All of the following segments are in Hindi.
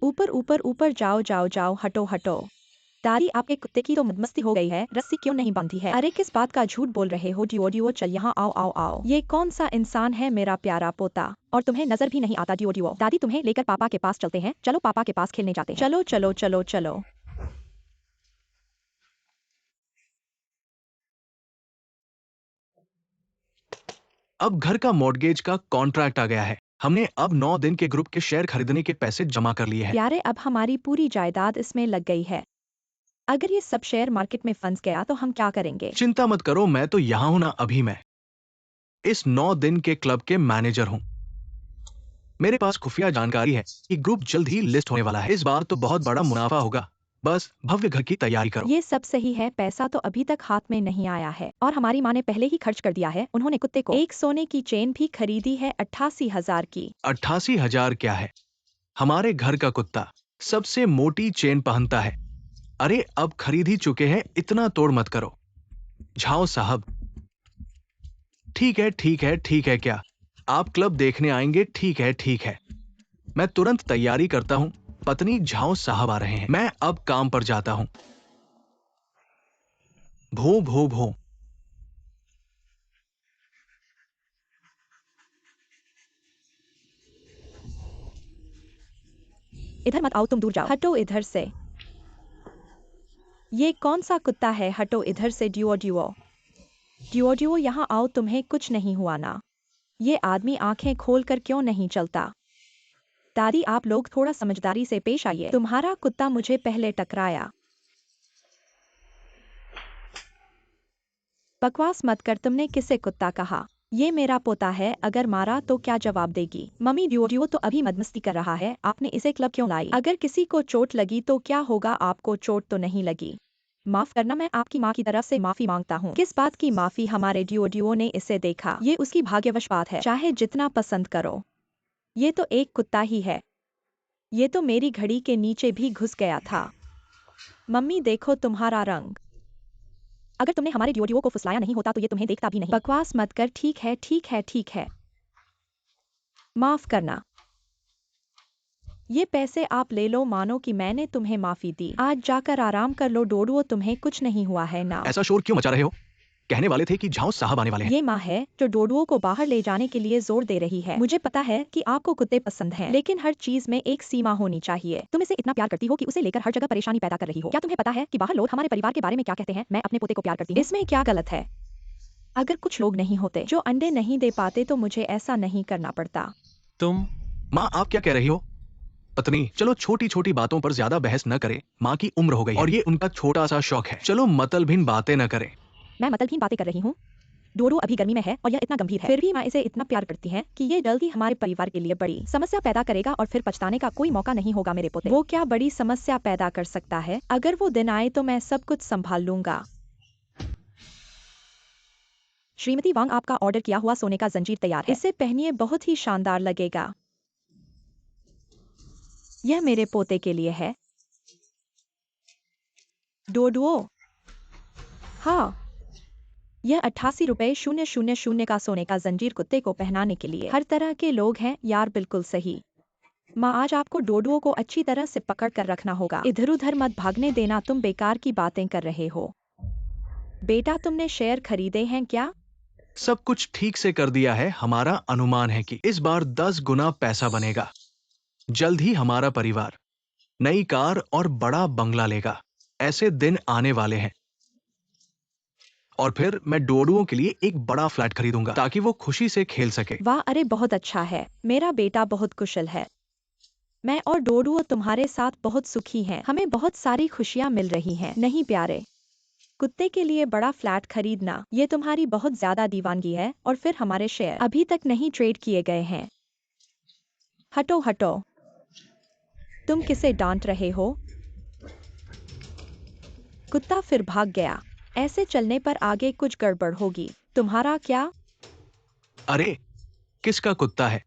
ऊपर ऊपर ऊपर जाओ जाओ जाओ, हटो हटो। दादी, आपके कुत्ते की तो मदमस्ती हो गई है, रस्सी क्यों नहीं बांधी है? अरे किस बात का झूठ बोल रहे हो? डिओ डिओ, चल यहाँ आओ आओ आओ। ये कौन सा इंसान है मेरा प्यारा पोता, और तुम्हें नजर भी नहीं आता? डिओ डिओ, दादी तुम्हें लेकर पापा के पास चलते हैं, चलो पापा के पास खेलने जाते हैं। चलो चलो चलो चलो। अब घर का मॉर्गेज का कॉन्ट्रैक्ट आ गया है। हमने अब 9 दिन के ग्रुप के शेयर खरीदने के पैसे जमा कर लिए हैं। प्यारे, अब हमारी पूरी जायदाद इसमें लग गई है। अगर ये सब शेयर मार्केट में फंस गया तो हम क्या करेंगे? चिंता मत करो, मैं तो यहाँ हूँ ना। अभी मैं इस 9 दिन के क्लब के मैनेजर हूँ। मेरे पास खुफिया जानकारी है कि ग्रुप जल्द ही लिस्ट होने वाला है। इस बार तो बहुत बड़ा मुनाफा होगा। बस भव्य घर की तैयारी करो। ये सब सही है, पैसा तो अभी तक हाथ में नहीं आया है, और हमारी माँ ने पहले ही खर्च कर दिया है। उन्होंने कुत्ते को एक सोने की चेन भी खरीदी है, 88,000 की। 88,000 क्या है? हमारे घर का कुत्ता सबसे मोटी चेन पहनता है। अरे अब खरीद ही चुके हैं, इतना तोड़ मत करो। झाओ साहब, ठीक है ठीक है ठीक है। क्या आप क्लब देखने आएंगे? ठीक है ठीक है, मैं तुरंत तैयारी करता हूँ। पत्नी, झाओ साहब आ रहे हैं, मैं अब काम पर जाता हूँ। भो भो भो। इधर मत आओ, तुम दूर जाओ, हटो इधर से। ये कौन सा कुत्ता है? हटो इधर से। डिओ डिओ डिओ डिओ, यहाँ आओ, तुम्हें कुछ नहीं हुआ ना? ये आदमी आंखें खोल कर क्यों नहीं चलता? दादी, आप लोग थोड़ा समझदारी से पेश आइए, तुम्हारा कुत्ता मुझे पहले टकराया। बकवास मत कर, तुमने किसे कुत्ता कहा? ये मेरा पोता है, अगर मारा तो क्या जवाब देगी? मम्मी, डिओ डिओ तो अभी मदमस्ती कर रहा है, आपने इसे क्लब क्यों लाई? अगर किसी को चोट लगी तो क्या होगा? आपको चोट तो नहीं लगी? माफ करना, मैं आपकी माँ की तरफ से माफी मांगता हूँ। किस बात की माफी? हमारे डिओ डिओ ने इसे देखा, ये उसकी भाग्यवश बात है, चाहे जितना पसंद करो। ये तो एक कुत्ता ही है, ये तो मेरी घड़ी के नीचे भी घुस गया था। मम्मी देखो तुम्हारा रंग। अगर तुमने हमारे डिओ डिओ को फुसलाया नहीं होता तो ये तुम्हें देखता भी नहीं। बकवास मत कर, ठीक है ठीक है ठीक है, माफ करना। ये पैसे आप ले लो, मानो कि मैंने तुम्हें माफी दी। आज जाकर आराम कर लो डोडुओ, तुम्हें कुछ नहीं हुआ है ना? ऐसा शोर क्यों मचा रहे हो? कहने वाले थे कि झाओ साहब आने वाले हैं। ये माँ है जो डोडुओ को बाहर ले जाने के लिए जोर दे रही है। मुझे पता है कि आपको कुत्ते पसंद हैं, लेकिन हर चीज में एक सीमा होनी चाहिए। तुम इसे इतना प्यार करती हो कि उसे लेकर हर जगह परेशानी पैदा कर रही हो। क्या तुम्हें पता है कि बाहर लोग हमारे परिवार के बारे में क्या कहते हैं? मैं अपने पोते को प्यार करती हूँ, इसमें क्या गलत है? अगर कुछ लोग नहीं होते जो अंडे नहीं दे पाते तो मुझे ऐसा नहीं करना पड़ता। तुम माँ, आप क्या कह रही हो? पत्नी, चलो छोटी छोटी बातों पर ज्यादा बहस न करें। माँ की उम्र हो गई है और ये उनका छोटा सा शौक है। चलो मतलबीन बातें न करें। मैं मतलबीन बातें कर रही हूँ? डोडो अभी गर्मी में है और यह इतना गंभीर है, फिर भी मैं इसे इतना प्यार करती है कि ये जल्दी हमारे परिवार के लिए बड़ी समस्या पैदा करेगा और फिर पछताने का कोई मौका नहीं होगा मेरे पोते। वो क्या बड़ी समस्या पैदा कर सकता है? अगर वो दिन आए तो मैं सब कुछ संभाल लूंगा। श्रीमती वांग, आपका ऑर्डर किया हुआ सोने का जंजीर तैयार है, इसे पहनिए, बहुत ही शानदार लगेगा। यह मेरे पोते के लिए है। डोडुओ, हाँ, यह 88 रुपए 000 का सोने का जंजीर कुत्ते को पहनाने के लिए। हर तरह के लोग हैं यार, बिल्कुल सही। माँ, आज आपको डोडुओ को अच्छी तरह से पकड़ कर रखना होगा, इधर उधर मत भागने देना। तुम बेकार की बातें कर रहे हो। बेटा, तुमने शेयर खरीदे हैं क्या? सब कुछ ठीक से कर दिया है। हमारा अनुमान है कि इस बार 10 गुना पैसा बनेगा। जल्द ही हमारा परिवार नई कार और बड़ा बंगला लेगा। ऐसे दिन आने वाले हैं। और फिर मैं डोडुओं के लिए एक बड़ा फ्लैट खरीदूंगा ताकि वो खुशी से खेल सके। वाह, अरे बहुत अच्छा है, मेरा बेटा बहुत कुशल है। मैं और डोडुओ तुम्हारे साथ बहुत सुखी हैं, हमें बहुत सारी खुशियाँ मिल रही हैं। नहीं प्यारे, कुत्ते के लिए बड़ा फ्लैट खरीदना ये तुम्हारी बहुत ज्यादा दीवानगी है, और फिर हमारे शेयर अभी तक नहीं ट्रेड किए गए हैं। हटो हटो, तुम किसे डांट रहे हो? कुत्ता फिर भाग गया। ऐसे चलने पर आगे कुछ गड़बड़ होगी। तुम्हारा क्या? अरे किसका कुत्ता है?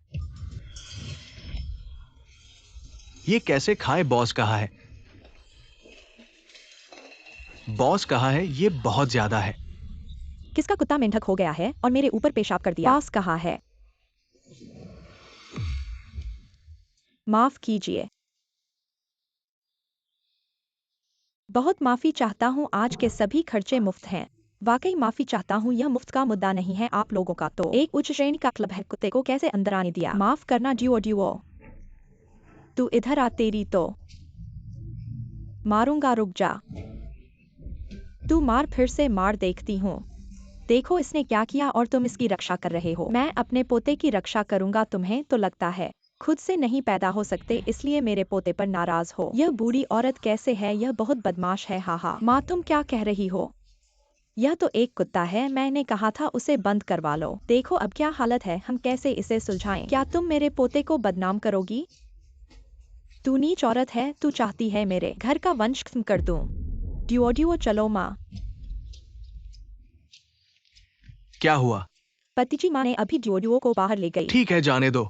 ये कैसे खाए? बॉस कहा है, बॉस कहा है ये बहुत ज्यादा है। किसका कुत्ता मेंढक हो गया है और मेरे ऊपर पेशाब कर दिया? बॉस कहा है। माफ कीजिए। बहुत माफी चाहता हूँ, आज के सभी खर्चे मुफ्त हैं। वाकई माफी चाहता हूँ, यह मुफ्त का मुद्दा नहीं है आप लोगों का तो एक उच्च श्रेणी का क्लब है। कुत्ते को कैसे अंदर आने दिया? माफ करना ड्यूओ ड्यूओ, तू इधर आ, तेरी तो मारूंगा, रुक जा। तू मार, फिर से मार, देखती हूँ। देखो इसने क्या किया और तुम इसकी रक्षा कर रहे हो। मैं अपने पोते की रक्षा करूंगा, तुम्हें तो लगता है खुद से नहीं पैदा हो सकते इसलिए मेरे पोते पर नाराज हो। यह बूढ़ी औरत कैसे है, यह बहुत बदमाश है। हाहा माँ, तुम क्या कह रही हो? यह तो एक कुत्ता है, मैंने कहा था उसे बंद करवा लो। देखो अब क्या हालत है, हम कैसे इसे सुलझाएं? क्या तुम मेरे पोते को बदनाम करोगी? तू नीच औरत है, तू चाहती है मेरे घर का वंश खत्म कर दूं। ड्यूओ ड्यूओ, चलो माँ। क्या हुआ? पतिजी, माँ ने अभी ड्यूओ ड्यूओ को बाहर ले गई। ठीक है, जाने दो।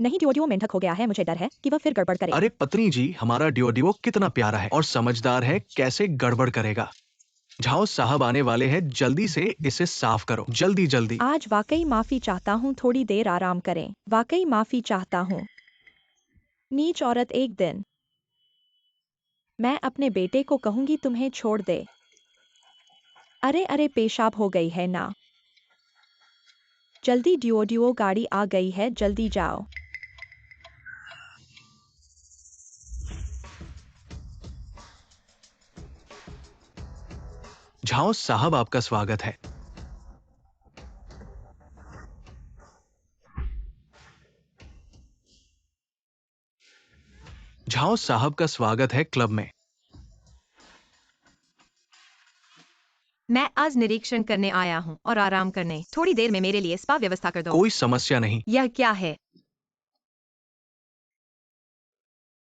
नहीं, ड्यूओ ड्यूओ मेंढक हो गया है, मुझे डर है कि वह फिर गड़बड़ करे। अरे पत्नी जी, हमारा डिओ कितना प्यारा है और समझदार है, कैसे गड़बड़ करेगा? झाओ साहब आने वाले हैं, जल्दी से इसे साफ करो, जल्दी जल्दी। आज वाकई माफी चाहता हूँ, थोड़ी देर आराम करें। वाकई माफी चाहता हूँ। नीच औरत, एक दिन मैं अपने बेटे को कहूंगी तुम्हें छोड़ दे। अरे अरे, पेशाब हो गई है ना। जल्दी ड्यूओ ड्यूओ, गाड़ी आ गई है, जल्दी जाओ। झाओ साहब, आपका स्वागत है। झाओ साहब का स्वागत है क्लब में। मैं आज निरीक्षण करने आया हूँ और आराम करने। थोड़ी देर में मेरे लिए स्पा व्यवस्था कर दो। कोई समस्या नहीं। यह क्या है?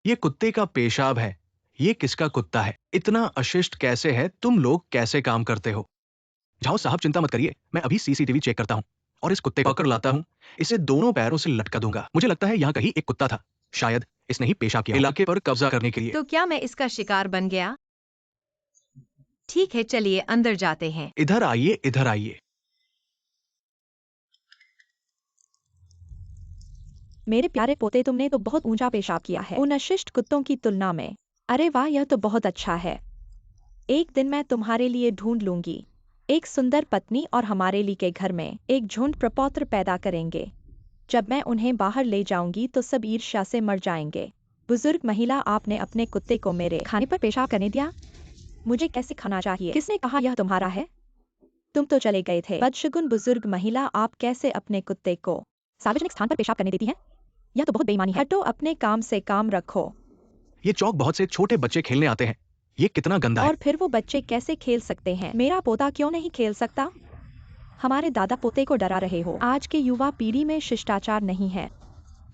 ये कुत्ते का पेशाब है। ये किसका कुत्ता है? इतना अशिष्ट कैसे है? तुम लोग कैसे काम करते हो? झाओ साहब, चिंता मत करिए, मैं अभी सीसीटीवी चेक करता हूँ और इस कुत्ते को पकड़ लाता हूँ। इसे दोनों पैरों से लटका दूंगा। मुझे लगता है यहाँ कहीं एक कुत्ता था, शायद इसने ही पेशाब किया इलाके पर कब्जा करने के लिए। तो क्या मैं इसका शिकार बन गया? ठीक है, चलिए अंदर जाते हैं। इधर आइए, इधर आइए। मेरे प्यारे पोते, तुमने तो बहुत ऊंचा पेशाब किया है उन अशिष्ट कुत्तों की तुलना में। अरे वाह, यह तो बहुत अच्छा है। एक दिन मैं तुम्हारे लिए ढूंढ लूंगी एक सुंदर पत्नी और हमारे लिए के घर में एक झुंड प्रपौत्र पैदा करेंगे। जब मैं उन्हें बाहर ले जाऊंगी तो सब ईर्ष्या से मर जाएंगे। बुजुर्ग महिला, आपने अपने कुत्ते को मेरे खाने पर पेशाब करने दिया। मुझे कैसे खाना चाहिए? किसने कहा यह तुम्हारा है? तुम तो चले गए थे। बदशगुन बुजुर्ग महिला, आप कैसे अपने कुत्ते को सार्वजनिक स्थान पर पेशाब करने देती हैं? यह तो बहुत बेईमानी है। हटो, अपने काम से काम रखो। ये चौक बहुत से छोटे बच्चे खेलने आते हैं। ये कितना गंदा है। और फिर वो बच्चे कैसे खेल सकते हैं? मेरा पोता क्यों नहीं खेल सकता? हमारे दादा पोते को डरा रहे हो। आज के युवा पीढ़ी में शिष्टाचार नहीं है।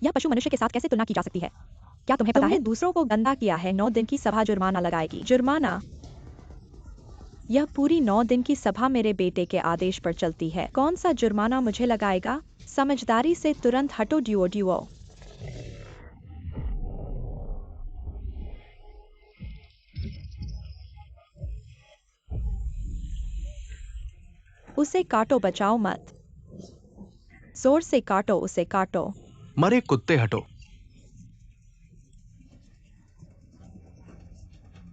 यह पशु मनुष्य के साथ कैसे तुलना की जा सकती है? क्या तुम्हें पता है? दूसरों को गंदा किया है, 9 दिन की सभा जुर्माना लगाएगी। जुर्माना? यह पूरी 9 दिन की सभा मेरे बेटे के आदेश पर चलती है। कौन सा जुर्माना मुझे लगाएगा? समझदारी से तुरंत हटो ड्यूओ ड्यूओ। उसे काटो, बचाओ मत। जोर से काटो, उसे काटो। मरे कुत्ते, हटो।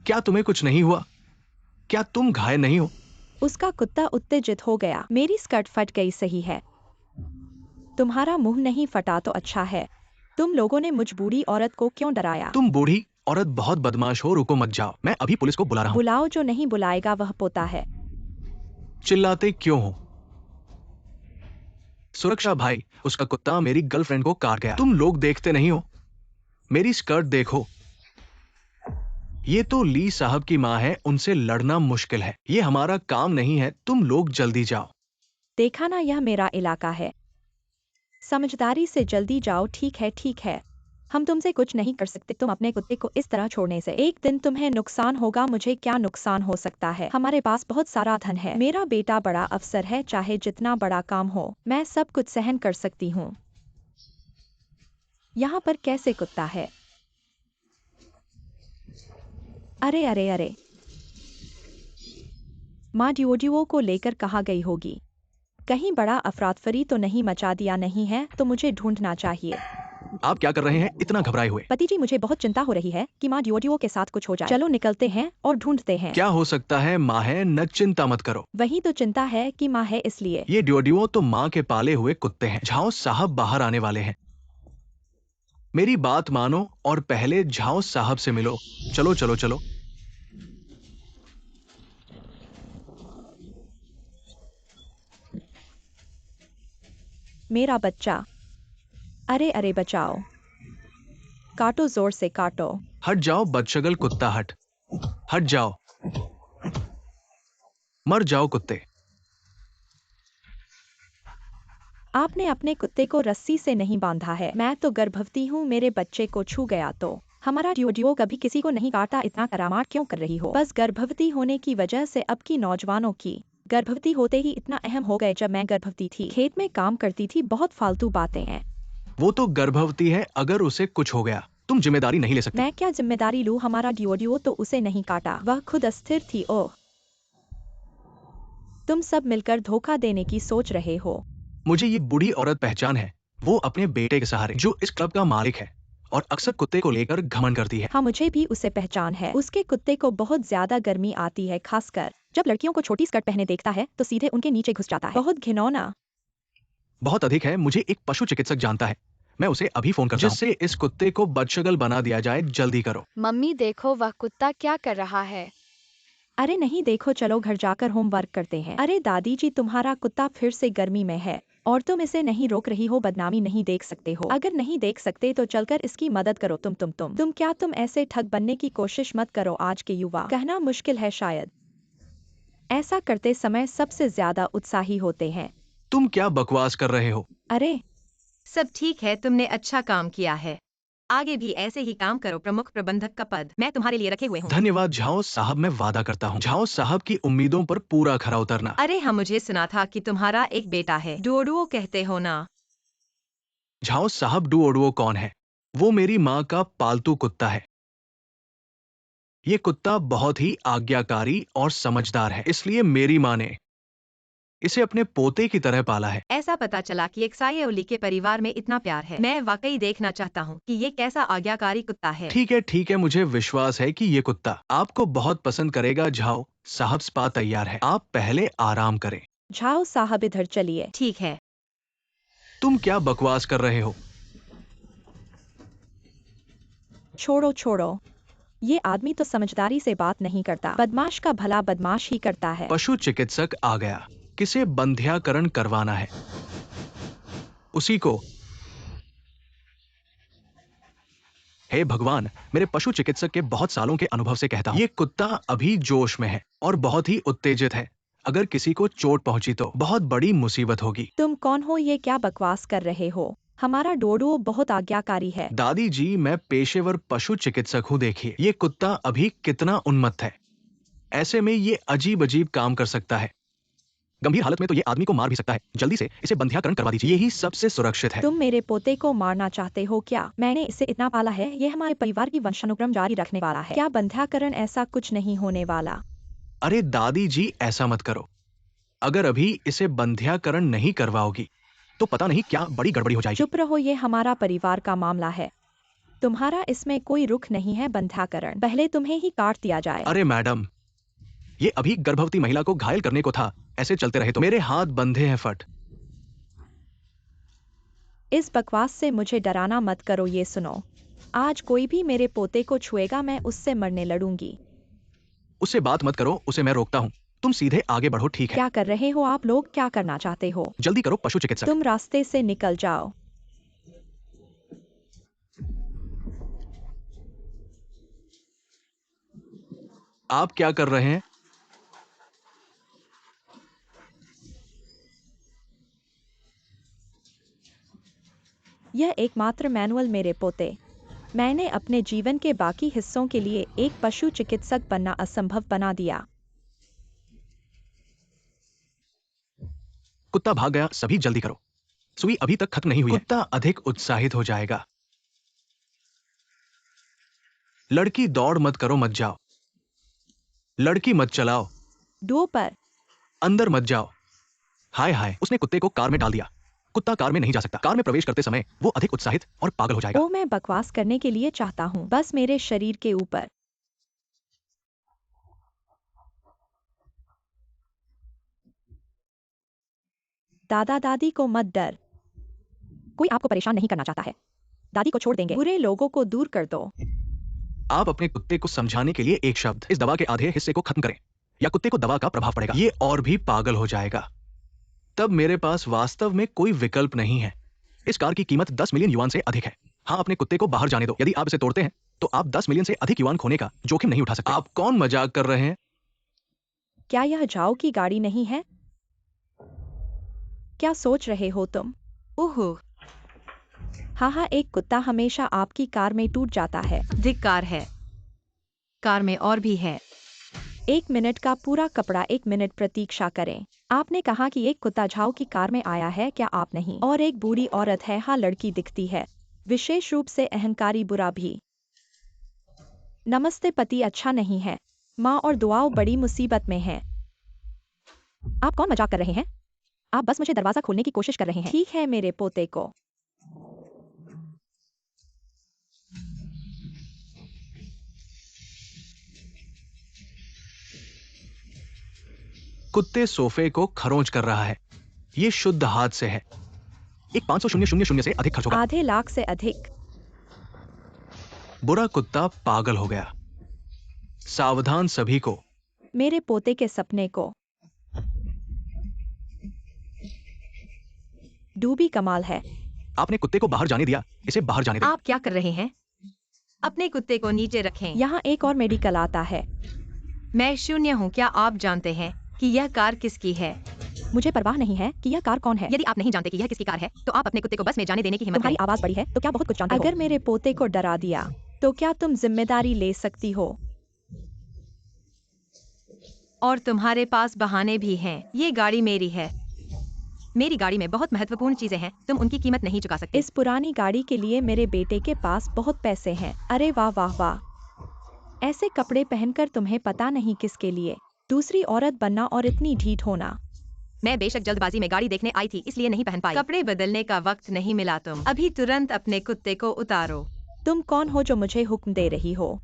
क्या तुम्हें कुछ नहीं हुआ? क्या तुम घायल नहीं हो? उसका कुत्ता उत्तेजित हो गया। मेरी स्कर्ट फट गई, सही है। तुम्हारा मुंह नहीं फटा तो अच्छा है। तुम लोगों ने मुझ बूढ़ी औरत को क्यों डराया? तुम बूढ़ी औरत बहुत बदमाश हो। रुको, मत जाओ, मैं अभी पुलिस को बुला रहा हूँ। बुलाओ, जो नहीं बुलाएगा वह पोता है। चिल्लाते क्यों हो? सुरक्षा भाई, उसका कुत्ता मेरी गर्लफ्रेंड को काट गया। तुम लोग देखते नहीं हो? मेरी स्कर्ट देखो। ये तो ली साहब की माँ है, उनसे लड़ना मुश्किल है। ये हमारा काम नहीं है, तुम लोग जल्दी जाओ। देखा ना, यह मेरा इलाका है। समझदारी से जल्दी जाओ। ठीक है, ठीक है, हम तुमसे कुछ नहीं कर सकते। तुम अपने कुत्ते को इस तरह छोड़ने से एक दिन तुम्हें नुकसान होगा। मुझे क्या नुकसान हो सकता है? हमारे पास बहुत सारा धन है। मेरा बेटा बड़ा अफसर है, चाहे जितना बड़ा काम हो मैं सब कुछ सहन कर सकती हूँ। यहाँ पर कैसे कुत्ता है? अरे अरे अरे, माँ ड्यूओ ड्यूओ को लेकर कहाँ गई होगी? कहीं बड़ा अफरातफरी तो नहीं मचा दिया नहीं है? तो मुझे ढूंढना चाहिए। आप क्या कर रहे हैं इतना घबराए हुए? पति जी, मुझे बहुत चिंता हो रही है कि माँ डिओडियो के साथ कुछ हो जाए। चलो निकलते हैं और ढूंढते हैं। क्या हो सकता है? माँ है न, चिंता मत करो। वही तो चिंता है कि माँ है इसलिए। ये डिओडियो तो माँ के पाले हुए कुत्ते हैं। झाओ साहब बाहर आने वाले हैं। मेरी बात मानो और पहले झाओ साहब से मिलो। चलो चलो चलो। मेरा बच्चा, अरे अरे बचाओ, काटो, जोर से काटो। हट जाओ बदशगल कुत्ता, हट। हट जाओ। मर जाओ कुत्ते। आपने अपने कुत्ते को रस्सी से नहीं बांधा है। मैं तो गर्भवती हूँ, मेरे बच्चे को छू गया तो। हमारा डिओडियो कभी किसी को नहीं काटा, इतना करामाट क्यों कर रही हो? बस गर्भवती होने की वजह से अब की नौजवानों की गर्भवती होते ही इतना अहम हो गए। जब मैं गर्भवती थी, खेत में काम करती थी, बहुत फालतू बातें हैं। वो तो गर्भवती है, अगर उसे कुछ हो गया तुम जिम्मेदारी नहीं ले सकती। मैं क्या जिम्मेदारी लूँ? हमारा डिओडियो तो उसे नहीं काटा, वह खुद अस्थिर थी। ओह, तुम सब मिलकर धोखा देने की सोच रहे हो। मुझे ये बूढ़ी औरत पहचान है। वो अपने बेटे के सहारे, जो इस क्लब का मालिक है और अक्सर कुत्ते को लेकर घमंड करती है। हाँ, मुझे भी उसे पहचान है। उसके कुत्ते को बहुत ज्यादा गर्मी आती है, खासकर जब लड़कियों को छोटी स्कर्ट पहने देखता है तो सीधे उनके नीचे घुस जाता है। बहुत घिनौना। बहुत अधिक है। मुझे एक पशु चिकित्सक जानता है, मैं उसे अभी फोन करता हूं, जिससे इस कुत्ते को बदशगल बना दिया जाए। जल्दी करो। मम्मी देखो, वह कुत्ता क्या कर रहा है। अरे नहीं, देखो, चलो घर जाकर होमवर्क करते हैं। अरे दादी जी, तुम्हारा कुत्ता फिर से गर्मी में है और तुम इसे नहीं रोक रही हो। बदनामी नहीं देख सकते हो? अगर नहीं देख सकते तो चलकर इसकी मदद करो। तुम ऐसे ठग बनने की कोशिश मत करो। आज के युवा, कहना मुश्किल है शायद, ऐसा करते समय सबसे ज्यादा उत्साही होते हैं। तुम क्या बकवास कर रहे हो? अरे सब ठीक है, तुमने अच्छा काम किया है। आगे भी ऐसे ही काम करो। प्रमुख प्रबंधक का पद मैं तुम्हारे लिए रखे हुए हूँ। धन्यवाद झाओ साहब, मैं वादा करता हूँ झाओ साहब की उम्मीदों पर पूरा खरा उतरना। अरे हाँ, मुझे सुना था कि तुम्हारा एक बेटा है, डोडो कहते हो ना? झाओ साहब, डुओडुओ कौन है? वो मेरी माँ का पालतू कुत्ता है। ये कुत्ता बहुत ही आज्ञाकारी और समझदार है, इसलिए मेरी माँ ने इसे अपने पोते की तरह पाला है। ऐसा पता चला कि एक सायेओली के परिवार में इतना प्यार है। मैं वाकई देखना चाहता हूँ कि ये कैसा आज्ञाकारी कुत्ता है। ठीक है, मुझे विश्वास है कि ये कुत्ता आपको बहुत पसंद करेगा। झाओ साहब, स्पा तैयार है, आप पहले आराम करें। झाओ साहब, इधर चलिए। ठीक है। तुम क्या बकवास कर रहे हो? छोड़ो छोड़ो, ये आदमी तो समझदारी से बात नहीं करता। बदमाश का भला बदमाश ही करता है। पशु चिकित्सक आ गया, किसे बंध्याकरण करवाना है उसी को। हे भगवान, मेरे पशु चिकित्सक के बहुत सालों के अनुभव से कहता हूं, ये कुत्ता अभी जोश में है और बहुत ही उत्तेजित है। अगर किसी को चोट पहुंची तो बहुत बड़ी मुसीबत होगी। तुम कौन हो? ये क्या बकवास कर रहे हो? हमारा डोडो बहुत आज्ञाकारी है। दादी जी, मैं पेशेवर पशु चिकित्सक हूँ। देखिए ये कुत्ता अभी कितना उन्मत्त है। ऐसे में ये अजीब अजीब काम कर सकता है। गंभीर हालत में तो ये आदमी को मार भी सकता है। जल्दी से इसे बंध्याकरण करवा दीजिए, यही सबसे सुरक्षित है। तुम मेरे पोते को मारना चाहते हो क्या? मैंने इसे इतना पाला है, ये हमारे परिवार की वंशानुक्रम जारी रखने वाला है। क्या बंध्याकरण? ऐसा कुछ नहीं होने वाला। अरे दादी जी, ऐसा मत करो। अगर अभी इसे बंध्याकरण नहीं करवाओगी तो पता नहीं क्या बड़ी गड़बड़ी हो जाएगी। चुप रहो, ये हमारा परिवार का मामला है। तुम्हारा इसमें कोई रुख नहीं है। बंध्याकरण पहले तुम्हें ही काट दिया जाए। अरे मैडम, ये अभी गर्भवती महिला को घायल करने को था। ऐसे चलते रहे तो मेरे हाथ बंधे हैं। फट। इस बकवास से मुझे डराना मत करो। ये सुनो, आज कोई भी मेरे पोते को छुएगा, मैं उससे मरने लड़ूंगी। उससे बात मत करो, उसे मैं रोकता हूँ। तुम सीधे आगे बढ़ो, ठीक है? क्या कर रहे हो आप लोग? क्या करना चाहते हो? जल्दी करो पशु चिकित्सक। तुम रास्ते से निकल जाओ। आप क्या कर रहे हैं? यह एकमात्र मैनुअल मेरे पोते। मैंने अपने जीवन के बाकी हिस्सों के लिए एक पशु चिकित्सक बनना असंभव बना दिया। कुत्ता भाग गया, सभी जल्दी करो। सुई अभी तक खत्म नहीं हुई है। कुत्ता अधिक उत्साहित हो जाएगा। लड़की, दौड़ मत करो, मत जाओ। लड़की मत चलाओ, डो पर। अंदर मत जाओ। हाय हाय, उसने कुत्ते को कार में डाल दिया। कुत्ता कार में नहीं जा सकता। कार में प्रवेश करते समय वो अधिक उत्साहित और पागल हो जाएगा। ओ, मैं बकवास करने के लिए चाहता हूँ, बस मेरे शरीर के ऊपर। दादा दादी को मत डर, कोई आपको परेशान नहीं करना चाहता है। दादी को छोड़ देंगे, बुरे लोगों को दूर कर दो। आप अपने कुत्ते को समझाने के लिए एक शब्द, इस दवा के आधे हिस्से को खत्म करें, या कुत्ते को दवा का प्रभाव पड़ेगा, ये और भी पागल हो जाएगा। तब मेरे पास वास्तव में कोई विकल्प नहीं है। इस कार की कीमत 10 मिलियन युआन से अधिक है। हाँ, अपने कुत्ते को बाहर जाने दो। यदि आप इसे तोड़ते हैं तो आप 10 मिलियन से अधिक युआन खोने का जोखिम नहीं उठा सकते। आप कौन मजाक कर रहे हैं? क्या यह झाओ की गाड़ी नहीं है? क्या सोच रहे हो तुम? ओहो, हाँ, एक कुत्ता हमेशा आपकी कार में टूट जाता है। धिक्कार है। कार में और भी है। 1 मिनट का पूरा कपड़ा, 1 मिनट प्रतीक्षा करें। आपने कहा कि एक कुत्ता झाओ की कार में आया है, क्या आप नहीं? और एक बूढ़ी औरत है। हाँ, लड़की दिखती है, विशेष रूप से अहंकारी, बुरा भी। नमस्ते, पति अच्छा नहीं है। माँ और दुआओं बड़ी मुसीबत में है। आप कौन मजाक कर रहे हैं? आप बस मुझे दरवाजा खोलने की कोशिश कर रहे हैं। ठीक है, मेरे पोते को। कुत्ते सोफे को खरोंच कर रहा है। ये शुद्ध हाथ से है। एक 500,000 से अधिक खर्च होगा। आधे लाख से अधिक। बुरा कुत्ता पागल हो गया। सावधान सभी को। मेरे पोते के सपने को। डूबी कमाल है। आपने कुत्ते को बाहर जाने दिया, इसे बाहर जाने दें। आप क्या कर रहे हैं? अपने कुत्ते को नीचे रखें। यहाँ एक और मेडिकल आता है। मैं शून्य हूँ। क्या आप जानते हैं कि यह कार किसकी है? मुझे परवाह नहीं है कि यह कार कौन है। यदि आप नहीं जानते कि यह किसकी कार है, तो आप अपने कुत्ते को बस में जाने देने की हिम्मत तुम्हारी करें। आवाज बड़ी है तो क्या बहुत कुछ जानते हो? अगर मेरे पोते को डरा दिया तो क्या तुम जिम्मेदारी ले सकती हो? और तुम्हारे पास बहाने भी हैं। ये गाड़ी मेरी है। मेरी गाड़ी में बहुत महत्वपूर्ण चीजें हैं। तुम उनकी कीमत नहीं चुका सकते। इस पुरानी गाड़ी के लिए मेरे बेटे के पास बहुत पैसे हैं। अरे वाह वाह वाह, ऐसे कपड़े पहनकर तुम्हें पता नहीं किसके लिए दूसरी औरत बनना और इतनी ढीठ होना। मैं बेशक जल्दबाजी में गाड़ी देखने आई थी, इसलिए नहीं पहन पाई। कपड़े बदलने का वक्त नहीं मिला। तुम अभी तुरंत अपने कुत्ते को उतारो। तुम कौन हो जो मुझे हुक्म दे रही हो?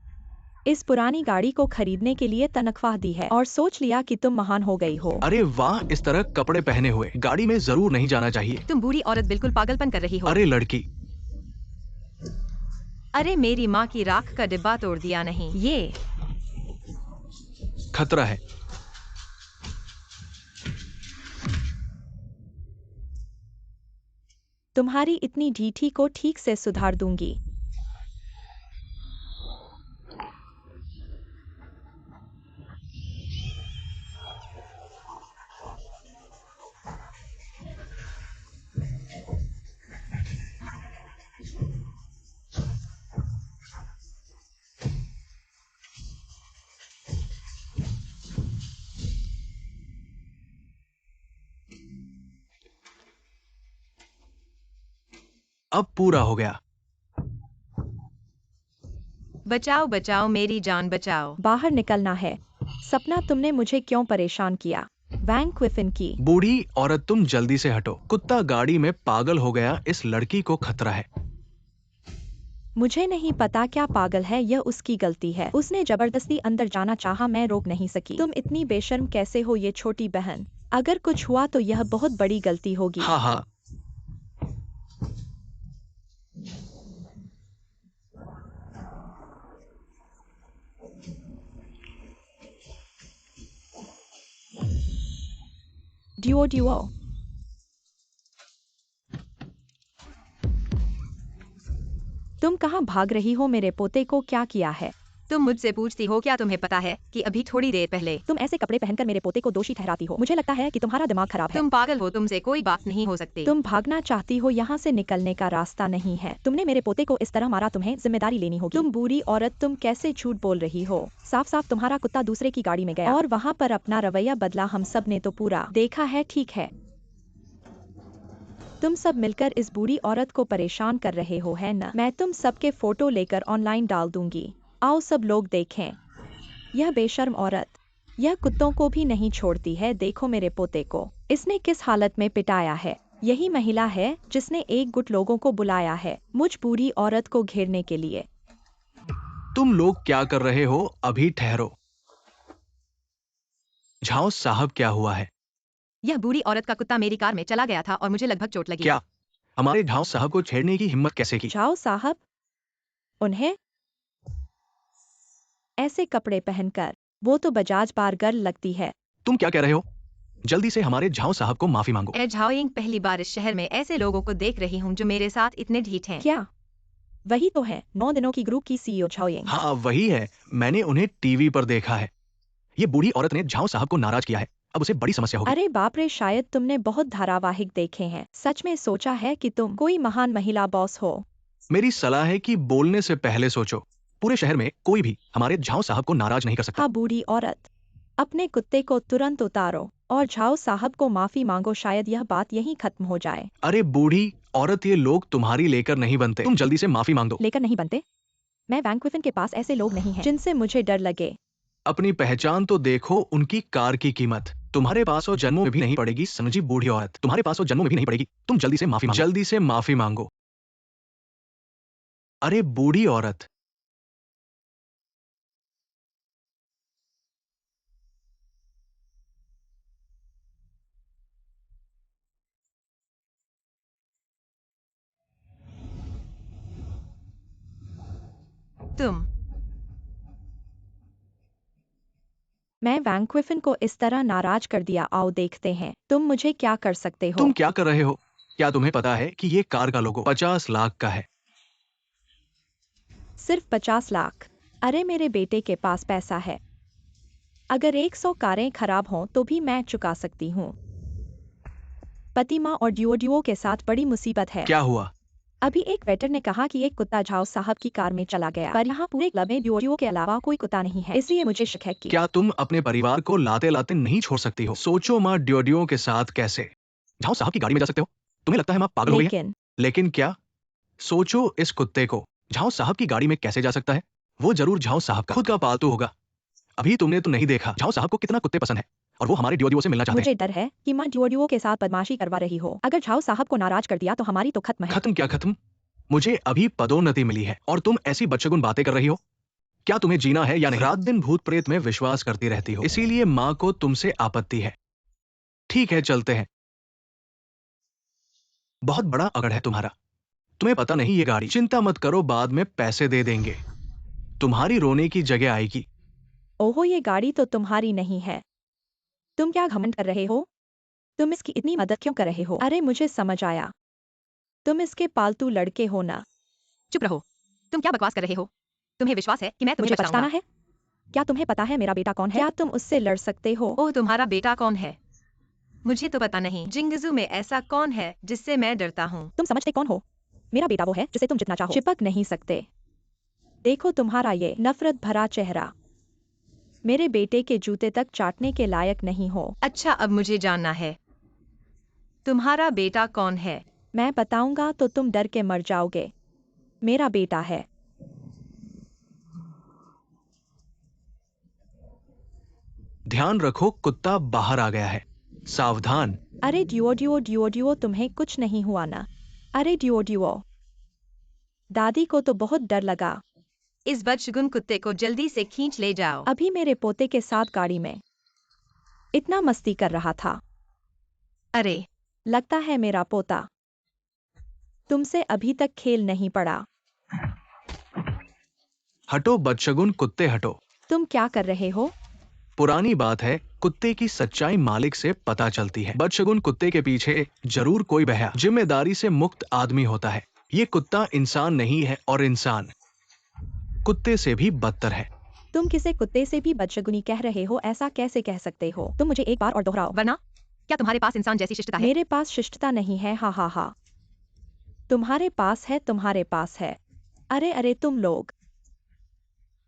इस पुरानी गाड़ी को खरीदने के लिए तनख्वाह दी है और सोच लिया कि तुम महान हो गई हो। अरे वाह, इस तरह कपड़े पहने हुए गाड़ी में जरूर नहीं जाना चाहिए। तुम बूढ़ी औरत बिल्कुल पागलपन कर रही हो। अरे लड़की, अरे मेरी माँ की राख का डिब्बा तोड़ दिया नहीं। ये खतरा है। तुम्हारी इतनी ढीठी को ठीक से सुधार दूंगी। अब पूरा हो गया। बचाओ बचाओ, मेरी जान बचाओ। बाहर निकलना है। सपना, तुमने मुझे क्यों परेशान किया? वैंग क्विफिन की। बूढ़ी औरत, तुम जल्दी से हटो। कुत्ता गाड़ी में पागल हो गया। इस लड़की को खतरा है। मुझे नहीं पता क्या पागल है, यह उसकी गलती है। उसने जबरदस्ती अंदर जाना चाहा, मैं रोक नहीं सकी। तुम इतनी बेशर्म कैसे हो ये छोटी बहन? अगर कुछ हुआ तो यह बहुत बड़ी गलती होगी। हाँ हाँ, ड्यूओ ड्यूओ। तुम कहाँ भाग रही हो? मेरे पोते को क्या किया है? तुम मुझसे पूछती हो क्या तुम्हें पता है कि अभी थोड़ी देर पहले तुम ऐसे कपड़े पहनकर मेरे पोते को दोषी ठहराती हो। मुझे लगता है कि तुम्हारा दिमाग खराब है। तुम पागल हो। तुमसे कोई बात नहीं हो सकती। तुम भागना चाहती हो, यहाँ से निकलने का रास्ता नहीं है। तुमने मेरे पोते को इस तरह मारा, तुम्हें जिम्मेदारी लेनी होगी। तुम बुरी औरत, तुम कैसे झूठ बोल रही हो? साफ साफ तुम्हारा कुत्ता दूसरे की गाड़ी में गया और वहाँ पर अपना रवैया बदला। हम सब ने तो पूरा देखा है। ठीक है, तुम सब मिलकर इस बुरी औरत को परेशान कर रहे हो, है न? मैं तुम सबके फोटो लेकर ऑनलाइन डाल दूंगी। आओ सब लोग देखें। यह बेशर्म औरत, यह कुत्तों को भी नहीं छोड़ती है। देखो मेरे पोते को इसने किस हालत में पिटाया है। यही महिला है जिसने एक गुट लोगों को बुलाया है मुझ बूढ़ी औरत को घेरने के लिए। तुम लोग क्या कर रहे हो? अभी ठहरो। झाओ साहब, क्या हुआ है? यह बूढ़ी औरत का कुत्ता मेरी कार में चला गया था और मुझे लगभग चोट लगी। क्या हमारे झाओ साहब को छेड़ने की हिम्मत कैसे की? जाओ साहब, उन्हें ऐसे कपड़े पहनकर वो तो बजाज बार गर्ल लगती है। तुम क्या कह रहे हो? जल्दी से हमारे झाओ साहब को माफी मांगो। ए झाओइंग, पहली बार इस शहर में ऐसे लोगों को देख रही हूँ जो मेरे साथ इतने ढीठ हैं। क्या वही तो है 9 दिनों की ग्रुप की सीईओ झाओयिंग। हाँ वही है, मैंने उन्हें टीवी पर देखा है। ये बूढ़ी औरत ने झाओ साहब को नाराज किया है, अब उसे बड़ी समस्या होगी। अरे बाप रे, शायद तुमने बहुत धारावाहिक देखे हैं। सच में सोचा है कि तुम कोई महान महिला बॉस हो। मेरी सलाह है कि बोलने से पहले सोचो। पूरे शहर में कोई भी हमारे झाओ साहब को नाराज नहीं कर सकता। हाँ बूढ़ी औरत, अपने कुत्ते को तुरंत उतारो और झाओ साहब को माफी मांगो, शायद यह बात यहीं खत्म हो जाए। अरे बूढ़ी औरत, ये लोग तुम्हारी लेकर नहीं बनते, तुम जल्दी से माफी मांग दो। लेकर नहीं बनते? मैं वैंक्विफन के पास ऐसे लोग नहीं हैं जिनसे मुझे डर लगे। अपनी पहचान तो देखो, उनकी कार की कीमत तुम्हारे पास और जन्मों में भी नहीं पड़ेगी। समझी बूढ़ी औरत, तुम्हारे पास और जन्मों में भी नहीं पड़ेगी। तुम जल्दी से माफी मांगो। जल्दी से माफी मांगो। अरे बूढ़ी औरत, तुम मैं वैंक्विफन को इस तरह नाराज कर दिया। आओ देखते हैं तुम मुझे क्या कर सकते हो। तुम क्या कर रहे हो? क्या तुम्हें पता है कि ये कार का लोगो 50 लाख का है? सिर्फ 50 लाख? अरे मेरे बेटे के पास पैसा है। अगर 100 कारें खराब हों तो भी मैं चुका सकती हूँ। पतिमा और ड्यूओ के साथ बड़ी मुसीबत है। क्या हुआ? अभी एक वेटर ने कहा कि एक कुत्ता झाओ साहब की कार में चला गया, पर यहाँ पूरे क्लब में ड्यूओ के अलावा कोई कुत्ता नहीं है, इसलिए मुझे शक है कि क्या तुम अपने परिवार को लाते लाते नहीं छोड़ सकती हो? सोचो माँ, ड्योडियो के साथ कैसे झाओ साहब की गाड़ी में जा सकते हो? तुम्हें लगता है माँ पागल हो गई है? लेकिन क्या? सोचो, इस कुत्ते को झाओ साहब की गाड़ी में कैसे जा सकता है? वो जरूर झाओ साहब का खुद का पालतू होगा। अभी तुमने तो नहीं देखा झाओ साहब को कितना कुत्ते पसंद है, और वो हमारे ड्योडियो से मिलना चाहते हैं। मुझे डर है कि माँ ड्यूओ के साथ बदमाशी करवा रही हो। अगर झाओ साहब को नाराज कर दिया तो हमारी तो खत्म है। खत्म क्या खत्म? मुझे अभी पदोन्नति मिली है और तुम ऐसी बच्चगुन बातें कर रही हो। क्या तुम्हें जीना है या नहीं? रात दिन भूत प्रेत में विश्वास करती रहती हो, इसीलिए माँ को तुमसे आपत्ति है। ठीक है, चलते हैं। बहुत बड़ा अकड़ है तुम्हारा, तुम्हें पता नहीं ये गाड़ी। चिंता मत करो, बाद में पैसे दे देंगे, तुम्हारी रोने की जगह आएगी। ओहो, ये गाड़ी तो तुम्हारी नहीं है। तुम क्या घमंड कर रहे हो? तुम इसकी इतनी मदद क्यों कर रहे हो? अरे मुझे समझ आया, तुम इसके पालतू लड़के हो ना। चुप रहो। तुम क्या बकवास कर रहे हो? तुम्हें विश्वास है कि मैं तुम्हें मुझे पछताना बचाऊंगा? है? क्या तुम्हें पता है मेरा बेटा कौन है? क्या तुम उससे लड़ सकते हो? ओह, तुम्हारा बेटा कौन है? मुझे तो पता नहीं। जिंगजू में ऐसा कौन है जिससे मैं डरता हूँ? तुम समझते कौन हो? मेरा बेटा वो है जिसे तुम जितना चाहो चिपक नहीं सकते। देखो तुम्हारा ये नफरत भरा चेहरा, मेरे बेटे के जूते तक चाटने के लायक नहीं हो। अच्छा, अब मुझे जानना है, तुम्हारा बेटा कौन है? मैं बताऊंगा तो तुम डर के मर जाओगे। मेरा बेटा है। ध्यान रखो, कुत्ता बाहर आ गया है, सावधान। अरे ड्यूओ, तुम्हें कुछ नहीं हुआ ना? अरे ड्यूओ, दादी को तो बहुत डर लगा। इस बदशगुन कुत्ते को जल्दी से खींच ले जाओ। अभी मेरे पोते के साथ गाड़ी में इतना मस्ती कर रहा था। अरे लगता है मेरा पोता तुमसे अभी तक खेल नहीं पड़ा। हटो बदशगुन कुत्ते, हटो। तुम क्या कर रहे हो? पुरानी बात है, कुत्ते की सच्चाई मालिक से पता चलती है। बदशगुन कुत्ते के पीछे जरूर कोई बहरा जिम्मेदारी से मुक्त आदमी होता है। ये कुत्ता इंसान नहीं है, और इंसान कुत्ते से भी बदतर है। तुम किसे कुत्ते से भी बदशगुनी कह रहे हो? ऐसा कैसे कह सकते हो? तुम मुझे एक बार और दोहराओ। वरना क्या तुम्हारे पास इंसान जैसी शिष्टता है? मेरे पास शिष्टता नहीं है। हा हा हा। तुम्हारे पास है, तुम्हारे पास है। अरे अरे, तुम लोग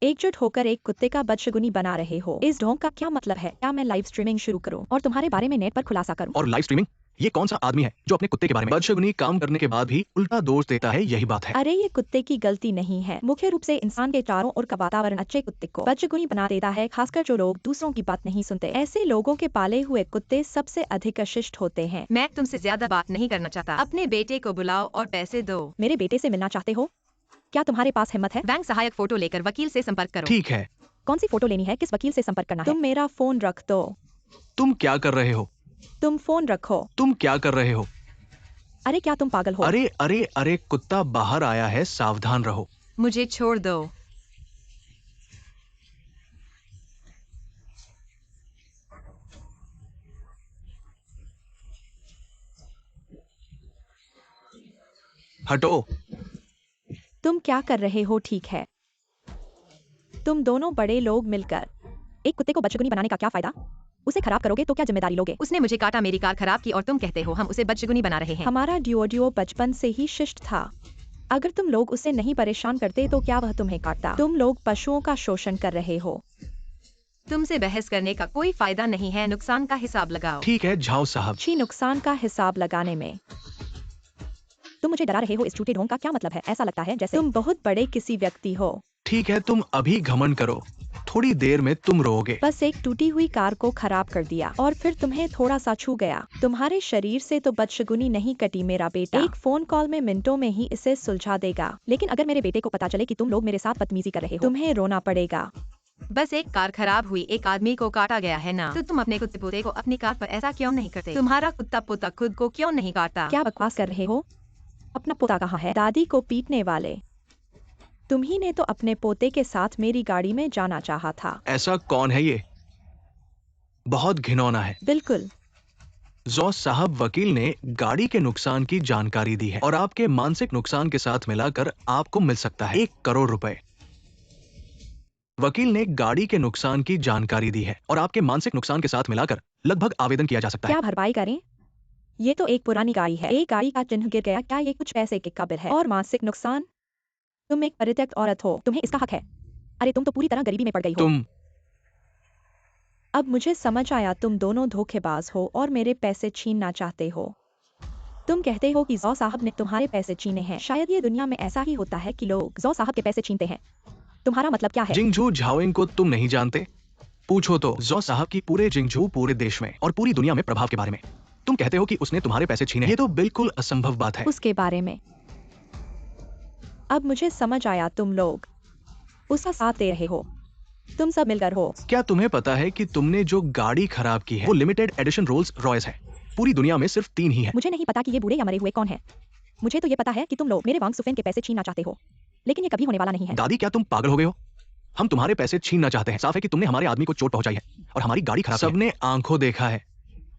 एकजुट होकर एक कुत्ते का बदशगुनी बना रहे हो। इस ढोंग का क्या मतलब है? क्या मैं लाइव स्ट्रीमिंग शुरू करूं और तुम्हारे बारे में नेट पर खुलासा करूं? और लाइव स्ट्रीमिंग? ये कौन सा आदमी है जो अपने कुत्ते के बारे में बदशगुनी काम करने के बाद भी उल्टा दोष देता है? यही बात है। अरे ये कुत्ते की गलती नहीं है, मुख्य रूप से इंसान के चारों ओर का वातावरण अच्छे कुत्ते को बदशगुनी बना देता है, खासकर जो लोग दूसरों की बात नहीं सुनते। ऐसे लोगों के पाले हुए कुत्ते सबसे अधिक शिष्ट होते हैं। मैं तुमसे ज्यादा बात नहीं करना चाहता। अपने बेटे को बुलाओ और पैसे दो। मेरे बेटे से मिलना चाहते हो? क्या तुम्हारे पास हिम्मत है? बैंक सहायक फोटो लेकर वकील से संपर्क करो। ठीक है। कौन सी फोटो लेनी है? किस वकील से संपर्क करना है? तुम मेरा फोन रख दो। तुम क्या कर रहे हो? तुम फोन रखो। तुम क्या कर रहे हो? अरे क्या तुम पागल हो? अरे अरे अरे, कुत्ता बाहर आया है, सावधान रहो। मुझे छोड़ दो। हटो। तुम क्या कर रहे हो? ठीक है, तुम दोनों बड़े लोग मिलकर एक कुत्ते को बदशगुनी बनाने का क्या फायदा? उसे खराब करोगे तो क्या जिम्मेदारी लोगे? उसने मुझे काटा, मेरी कार खराब की और तुम कहते हो हम उसे बदशगुनी बना रहे हैं। हमारा डिओडियो बचपन से ही शिष्ट था। अगर तुम लोग उसे नहीं परेशान करते तो क्या वह तुम्हें काटता? तुम लोग पशुओं का शोषण कर रहे हो। तुमसे बहस करने का कोई फायदा नहीं है, नुकसान का हिसाब लगाओ। ठीक है झाओ साहब। छी, नुकसान का हिसाब लगाने में तुम मुझे डरा रहे हो? इस झूठे ढोंग का क्या मतलब है? ऐसा लगता है जैसे तुम बहुत बड़े किसी व्यक्ति हो। ठीक है, तुम अभी घमंड करो, थोड़ी देर में तुम रोओगे। बस एक टूटी हुई कार को खराब कर दिया और फिर तुम्हें थोड़ा सा छू गया। तुम्हारे शरीर से तो बदशगुनी नहीं कटी मेरा बेटा। एक फोन कॉल में मिनटों में ही इसे सुलझा देगा। लेकिन अगर मेरे बेटे को पता चले कि तुम लोग मेरे साथ बदतमीजी कर रहे हो, तुम्हें रोना पड़ेगा। बस एक कार खराब हुई, एक आदमी को काटा गया है ना, तो तुम अपने कुत्ते पोते को अपनी कार पर ऐसा क्यों नहीं करते? तुम्हारा कुत्ता पोता खुद को क्यों नहीं काटता? क्या बकवास कर रहे हो? अपना पोता कहाँ है? दादी को पीटने वाले तुम्ही ने तो अपने पोते के साथ मेरी गाड़ी में जाना चाहा था। ऐसा कौन है ये? बहुत घिनौना है। बिल्कुल। जॉस साहब, वकील ने गाड़ी के नुकसान की जानकारी दी है और आपके मानसिक नुकसान के साथ मिलाकर आपको मिल सकता है 1 करोड़ रुपए। वकील ने गाड़ी के नुकसान की जानकारी दी है और आपके मानसिक नुकसान के साथ मिलाकर लगभग आवेदन किया जा सकता है। क्या भरपाई करें? ये तो एक पुरानी गाड़ी है, एक गाड़ी का चिन्ह गिर गया, क्या ये कुछ पैसे के काबिल है? और मानसिक नुकसान? तुम एक परित्यक्त औरत हो, तुम्हें इसका हक है। अरे तुम तो पूरी तरह गरीबी में पड़ गई हो। तुम अब मुझे समझ आया, तुम दोनों धोखेबाज हो और मेरे पैसे छीनना चाहते हो। तुम कहते हो कि जॉ साहब ने तुम्हारे पैसे छीने हैं। शायद ये दुनिया में ऐसा ही होता है कि लोग जॉ साहब के पैसे छीनते हैं। तुम्हारा मतलब क्या है? जिंगझू झाओइंग को तुम नहीं जानते? पूछो तो जॉ साहब की पूरे जिंगझू, पूरे देश में और पूरी दुनिया में प्रभाव के बारे में। तुम कहते हो कि उसने तुम्हारे पैसे छीने, ये तो बिल्कुल असंभव बात है। उसके बारे में अब मुझे समझ आया, तुम लोग उसका साथ दे रहे हो, तुम सब मिलकर हो। क्या तुम्हें पता है कि तुमने जो गाड़ी खराब की है वो लिमिटेड एडिशन रोल्स रॉयस है? पूरी दुनिया में सिर्फ 3 ही है। मुझे नहीं पता कि ये बूढ़े या मरे हुए कौन है। मुझे तो ये पता है कि तुम लोग मेरे वांग सुफेन के पैसे छीनना चाहते हो, लेकिन ये कभी होने वाला नहीं है। दादी, क्या तुम पागल हो गए हो? हम तुम्हारे पैसे छीनना चाहते हैं। साफ है कि तुमने हमारे आदमी को चोट पहुंचाई है और हमारी गाड़ी खराब की है। सबने आंखों देखा है,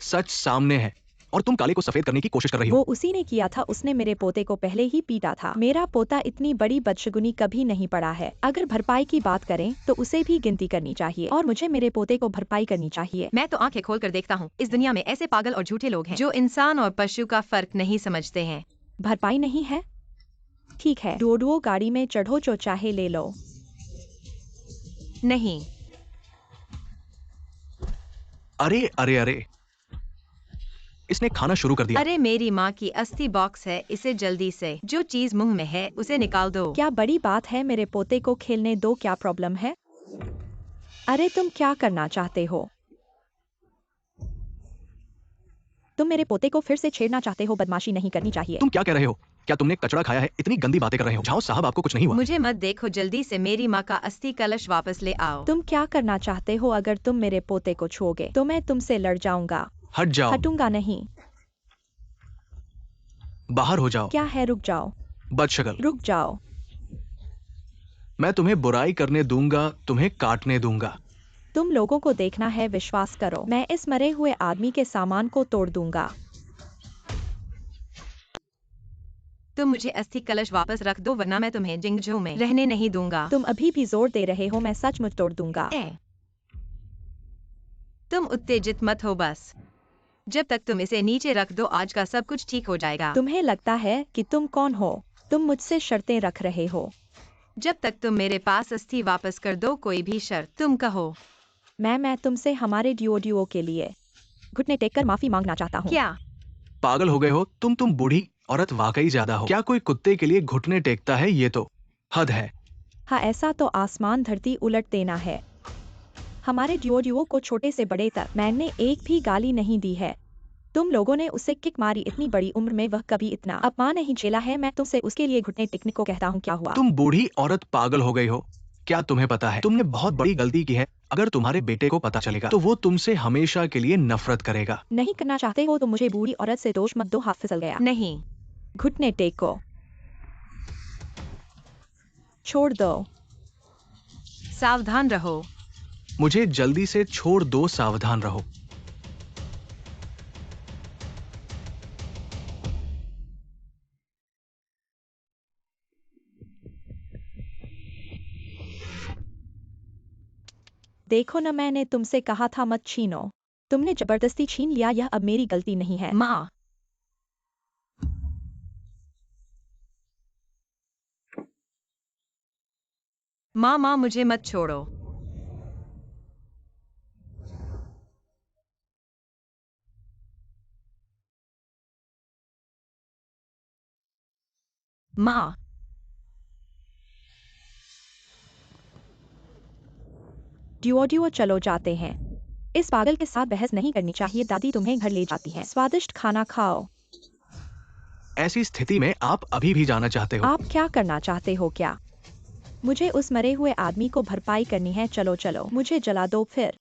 सच सामने है और तुम काले को सफेद करने की कोशिश कर रही हो। वो उसी ने किया था, उसने मेरे पोते को पहले ही पीटा था। मेरा पोता इतनी बड़ी बदशगुनी कभी नहीं पड़ा है। अगर भरपाई की बात करें तो उसे भी गिनती करनी चाहिए और मुझे मेरे पोते को भरपाई करनी चाहिए। मैं तो आंखें खोल कर देखता हूँ, इस दुनिया में ऐसे पागल और झूठे लोग हैं जो इंसान और पशु का फर्क नहीं समझते हैं। भरपाई नहीं है? ठीक है, डोडुओ गाड़ी में चढ़ो, जो चाहे ले लो। नहीं। अरे अरे अरे, इसने खाना शुरू कर दिया। अरे मेरी माँ की अस्थि बॉक्स है, इसे जल्दी से, जो चीज मुंह में है उसे निकाल दो। क्या बड़ी बात है, मेरे पोते को खेलने दो, क्या प्रॉब्लम है? अरे तुम क्या करना चाहते हो? तुम मेरे पोते को फिर से छेड़ना चाहते हो? बदमाशी नहीं करनी चाहिए। तुम क्या कह रहे हो? क्या तुमने कचड़ा खाया है? इतनी गंदी बातें कर रहे हो। झाओ साहब, आपको कुछ नहीं हुआ। मुझे मत देखो, जल्दी से मेरी माँ का अस्थि कलश वापस ले आओ। तुम क्या करना चाहते हो? अगर तुम मेरे पोते को छूओगे तो मैं तुमसे लड़ जाऊंगा। हट जाओ। हटूंगा नहीं। बाहर हो जाओ। क्या है? रुक जाओ। बदशक्ल, रुक जाओ। मैं तुम्हें बुराई करने दूंगा, तुम्हें काटने दूंगा। तुम लोगों को देखना है, विश्वास करो, मैं इस मरे हुए आदमी के सामान को तोड़ दूंगा। तुम मुझे अस्थि कलश वापस रख दो, वरना मैं तुम्हें जिंगझू में रहने नहीं दूंगा। तुम अभी भी जोर दे रहे हो, मैं सचमुच तोड़ दूंगा। तुम उत्तेजित मत हो, बस जब तक तुम इसे नीचे रख दो आज का सब कुछ ठीक हो जाएगा। तुम्हें लगता है कि तुम कौन हो? तुम मुझसे शर्तें रख रहे हो। जब तक तुम मेरे पास अस्थि वापस कर दो, कोई भी शर्त तुम कहो। मैं तुमसे हमारे डिओडियो के लिए घुटने टेक कर माफी मांगना चाहता हूँ। क्या पागल हो गए हो तुम बूढ़ी औरत वाकई ज्यादा हो। क्या कोई कुत्ते के लिए घुटने टेकता है? ये तो हद है। हाँ, ऐसा तो आसमान धरती उलट देना है। हमारे ड्यूओ को छोटे से बड़े तक मैंने एक भी गाली नहीं दी है। तुम लोगों ने उसे किक मारी, इतनी बड़ी उम्र में वह कभी इतना अपमान नहीं झेला है। मैं तुमसे उसके लिए घुटने टेकने को कहता हूँ। क्या हुआ? तुम बूढ़ी औरत पागल हो गई हो। क्या तुम्हें पता है तुमने बहुत बड़ी गलती की है। अगर तुम्हारे बेटे को पता चलेगा तो वो तुमसे हमेशा के लिए नफरत करेगा। नहीं करना चाहते हो तो मुझे बूढ़ी औरत से दोष मत दो। हाथ फिसल गया। नहीं। घुटने टेको। छोड़ दो। सावधान रहो। मुझे जल्दी से छोड़ दो, सावधान रहो। देखो न, मैंने तुमसे कहा था मत छीनो। तुमने जबरदस्ती छीन लिया। यह अब मेरी गलती नहीं है। माँ, माँ मुझे मत छोड़ो। माँ, ड्यूओ चलो जाते हैं। इस पागल के साथ बहस नहीं करनी चाहिए। दादी तुम्हें घर ले जाती हैं। स्वादिष्ट खाना खाओ। ऐसी स्थिति में आप अभी भी जाना चाहते हो? आप क्या करना चाहते हो? क्या मुझे उस मरे हुए आदमी को भरपाई करनी है? चलो चलो, मुझे जला दो फिर।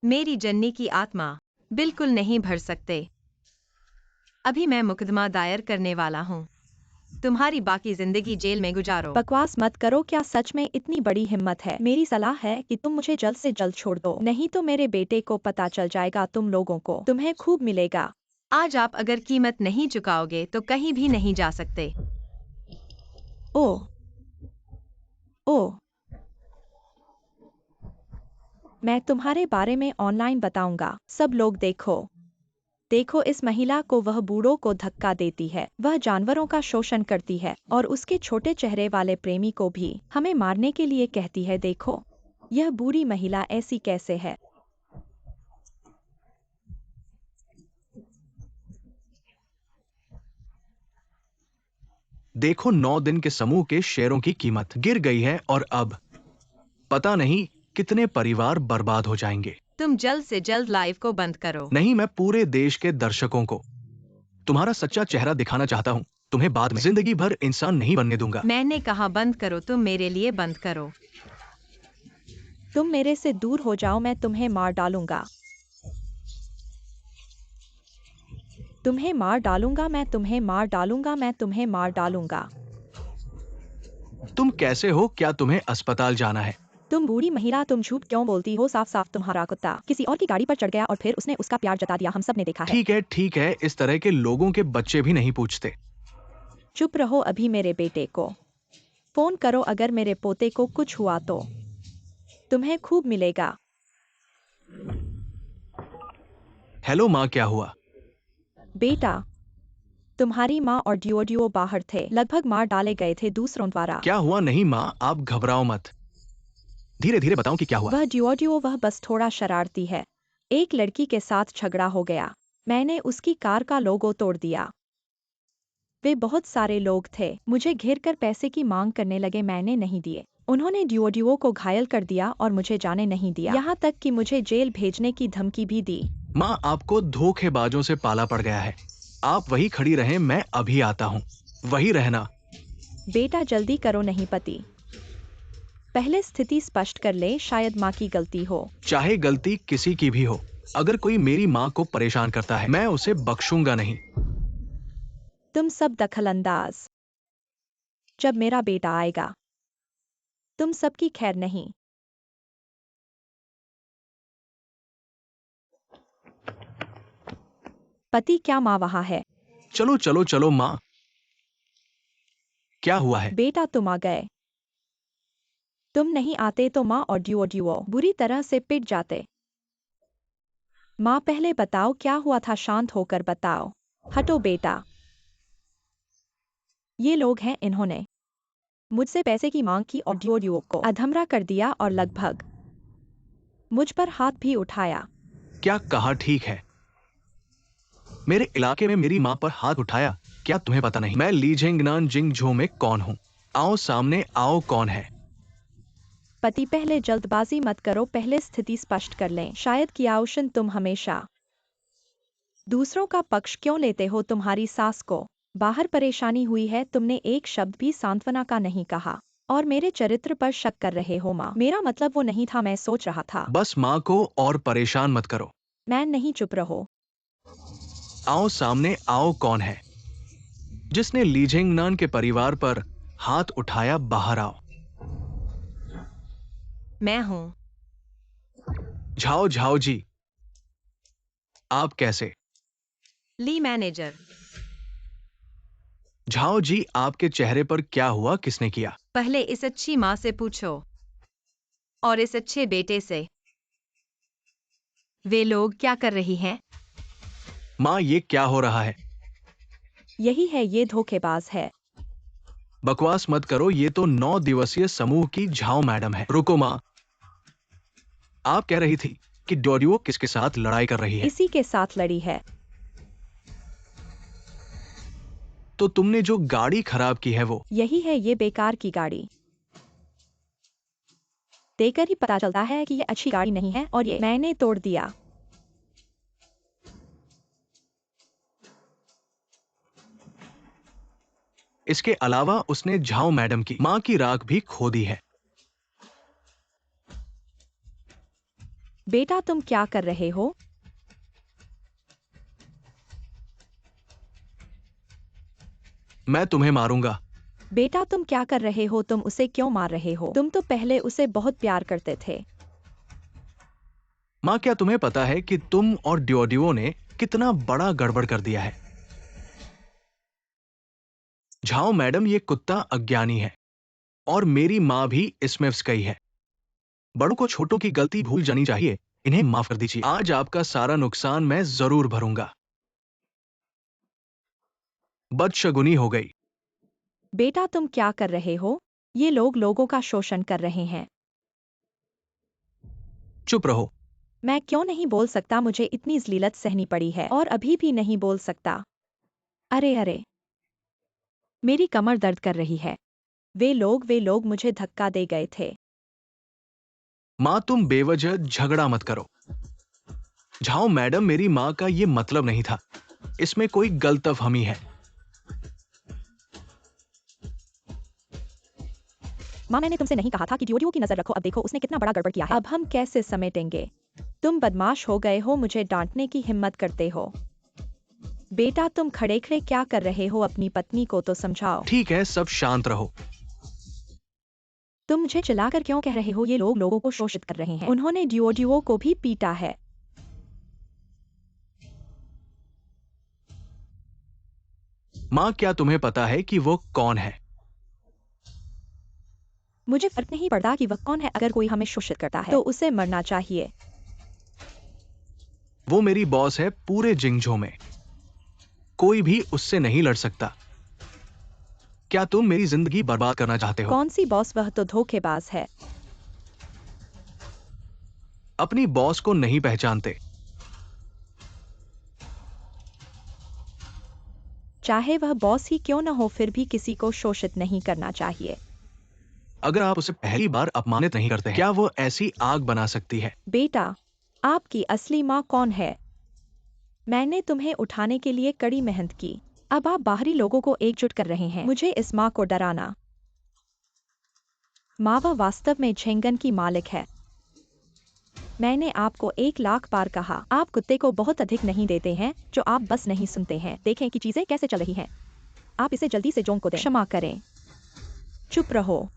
मेरी जन्नी की आत्मा बिल्कुल नहीं भर सकते। अभी मैं मुकदमा दायर करने वाला हूँ। तुम्हारी बाकी जिंदगी जेल में गुजारो। बकवास मत करो। क्या सच में इतनी बड़ी हिम्मत है? मेरी सलाह है कि तुम मुझे जल्द से जल्द छोड़ दो, नहीं तो मेरे बेटे को पता चल जाएगा। तुम लोगों को तुम्हें खूब मिलेगा। आज आप अगर कीमत नहीं चुकाओगे तो कहीं भी नहीं जा सकते। ओ ओ मैं तुम्हारे बारे में ऑनलाइन बताऊंगा। सब लोग देखो। देखो, इस महिला को वह बूढ़ों को धक्का देती है। वह जानवरों का शोषण करती है और उसके छोटे चेहरे वाले प्रेमी को भी हमें मारने के लिए कहती है। देखो, यह बूढ़ी महिला ऐसी कैसे है? देखो, 9 दिन के समूह के शेयरों की कीमत गिर गई है और अब पता नहीं कितने परिवार बर्बाद हो जाएंगे। तुम जल्द से जल्द लाइव को बंद करो। नहीं, मैं पूरे देश के दर्शकों को तुम्हारा सच्चा चेहरा दिखाना चाहता हूँ। तुम्हें बाद में जिंदगी भर इंसान नहीं बनने दूंगा। मैंने कहा बंद करो, तुम मेरे लिए बंद करो। तुम मेरे से दूर हो जाओ, मैं तुम्हें मार डालूंगा। तुम्हें मार डालूंगा। मैं तुम्हें मार डालूंगा। मैं तुम्हें मार डालूंगा। तुम कैसे हो? क्या तुम्हें अस्पताल जाना है? तुम बूढ़ी महिला, तुम झूठ क्यों बोलती हो? साफ साफ तुम्हारा कुत्ता किसी और की गाड़ी पर चढ़ गया और फिर उसने उसका प्यार जता दिया। हम सब ने देखा है। ठीक है, इस तरह के लोगों के बच्चे भी नहीं पूछते। चुप रहो। अभी मेरे बेटे को फोन करो। अगर मेरे पोते को कुछ हुआ तो तुम्हें खूब मिलेगा। हेलो माँ, क्या हुआ? बेटा, तुम्हारी माँ और ड्यूओ बाहर थे। लगभग मार डाले गए थे दूसरों द्वारा। क्या हुआ? नहीं माँ, आप घबराओ मत। धीरे धीरे बताओ कि क्या हुआ। वह ड्यूओ वह बस थोड़ा शरारती है। एक लड़की के साथ झगड़ा हो गया। मैंने उसकी कार का लोगो तोड़ दिया। वे बहुत सारे लोग थे, मुझे घेर कर पैसे की मांग करने लगे। मैंने नहीं दिए। उन्होंने ड्यूओ को घायल कर दिया और मुझे जाने नहीं दिया। यहाँ तक कि मुझे जेल भेजने की धमकी भी दी। माँ, आपको धोखेबाजों से पाला पड़ गया है। आप वही खड़ी रहें, मैं अभी आता हूँ। वही रहना। बेटा जल्दी करो। नहीं पति, पहले स्थिति स्पष्ट कर ले। शायद माँ की गलती हो। चाहे गलती किसी की भी हो, अगर कोई मेरी माँ को परेशान करता है मैं उसे बख्शूंगा नहीं। तुम सब दखलंदाज। जब मेरा बेटा आएगा तुम सबकी खैर नहीं। पति, क्या माँ वहाँ है? चलो चलो चलो माँ, क्या हुआ है? बेटा तुम आ गए। तुम नहीं आते तो माँ और ड्यूओ बुरी तरह से पिट जाते। माँ, पहले बताओ क्या हुआ था। शांत होकर बताओ। हटो बेटा। ये लोग हैं, इन्होंने मुझसे पैसे की मांग की और ड्यूओ को अधमरा कर दिया और लगभग मुझ पर हाथ भी उठाया। क्या कहा? ठीक है, मेरे इलाके में मेरी माँ पर हाथ उठाया, क्या तुम्हें पता नहीं मैं ली झेंगनान जिंगझो में कौन हूँ? आओ सामने आओ, कौन है? पति, पहले जल्दबाजी मत करो, पहले स्थिति स्पष्ट कर लें। शायद कियाओशन, तुम हमेशा दूसरों का पक्ष क्यों लेते हो? तुम्हारी सास को बाहर परेशानी हुई है, तुमने एक शब्द भी सांत्वना का नहीं कहा और मेरे चरित्र पर शक कर रहे हो। माँ, मेरा मतलब वो नहीं था, मैं सोच रहा था। बस माँ को और परेशान मत करो। मैं नहीं, चुप रहो। आओ सामने आओ, कौन है जिसने ली झेंगनान के परिवार पर हाथ उठाया? बाहर आओ। मैं हूं। झाओ झाओ जी, आप कैसे? ली मैनेजर। झाओ जी, आपके चेहरे पर क्या हुआ? किसने किया? पहले इस अच्छी माँ से पूछो और इस अच्छे बेटे से। वे लोग क्या कर रही हैं? माँ, ये क्या हो रहा है? यही है, ये धोखेबाज है। बकवास मत करो, ये तो 9 दिवसीय समूह की झाओ मैडम है। रुको माँ, आप कह रही थी कि डोरियो किसके साथ लड़ाई कर रही है? इसी के साथ लड़ी है। तो तुमने जो गाड़ी खराब की है वो? यही है, ये बेकार की गाड़ी। देखकर ही पता चलता है कि ये अच्छी गाड़ी नहीं है और ये मैंने तोड़ दिया। इसके अलावा उसने झाओ मैडम की माँ की राख भी खो दी है। बेटा, तुम क्या कर रहे हो? मैं तुम्हें मारूंगा। बेटा, तुम क्या कर रहे हो? तुम उसे क्यों मार रहे हो? तुम तो पहले उसे बहुत प्यार करते थे। माँ, क्या तुम्हें पता है कि तुम और डिओडियो ने कितना बड़ा गड़बड़ कर दिया है? झाओ मैडम, ये कुत्ता अज्ञानी है और मेरी माँ भी इसमें फंस गई है। बड़ों को छोटों की गलती भूल जानी चाहिए। इन्हें माफ कर दीजिए। आज आपका सारा नुकसान मैं जरूर भरूंगा। बदशगुनी हो गई। बेटा, तुम क्या कर रहे हो? ये लोग लोगों का शोषण कर रहे हैं। चुप रहो। मैं क्यों नहीं बोल सकता? मुझे इतनी ज़लीलत सहनी पड़ी है और अभी भी नहीं बोल सकता। अरे अरे, मेरी कमर दर्द कर रही है। वे लोग मुझे धक्का दे गए थे। माँ, तुम बेवजह झगड़ा मत करो। झाओ मैडम, मेरी माँ का ये मतलब नहीं था। इसमें कोई गलतफहमी है। माँ, मैंने तुमसे नहीं कहा था कि डिओडियो की नजर रखो? अब देखो उसने कितना बड़ा गड़बड़ किया है। अब हम कैसे समेटेंगे? तुम बदमाश हो गए हो, मुझे डांटने की हिम्मत करते हो। बेटा, तुम खड़े खड़े क्या कर रहे हो? अपनी पत्नी को तो समझाओ। ठीक है, सब शांत रहो। तुम मुझे चिल्लाकर क्यों कह रहे हो? ये लोग लोगों को शोषित कर रहे हैं। उन्होंने डिओडियो को भी पीटा है। माँ, क्या तुम्हें पता है कि वो कौन है? मुझे फर्क नहीं पड़ता कि वह कौन है। अगर कोई हमें शोषित करता है तो उसे मरना चाहिए। वो मेरी बॉस है। पूरे जिंगझो में कोई भी उससे नहीं लड़ सकता। क्या तुम मेरी जिंदगी बर्बाद करना चाहते हो? कौन सी बॉस? वह तो धोखेबाज है। अपनी बॉस को नहीं पहचानते? चाहे वह बॉस ही क्यों न हो, फिर भी किसी को शोषित नहीं करना चाहिए। अगर आप उसे पहली बार अपमानित नहीं करते हैं, क्या वो ऐसी आग बना सकती है? बेटा, आपकी असली माँ कौन है? मैंने तुम्हें उठाने के लिए कड़ी मेहनत की। अब आप बाहरी लोगों को एकजुट कर रहे हैं मुझे इस माँ को डराना। माँ वह वास्तव में झेंगन की मालिक है। मैंने आपको 1,00,000 बार कहा, आप कुत्ते को बहुत अधिक नहीं देते हैं, जो आप बस नहीं सुनते हैं। देखें कि चीजें कैसे चल रही हैं। आप इसे जल्दी से जोंग को दें। क्षमा करें। चुप रहो।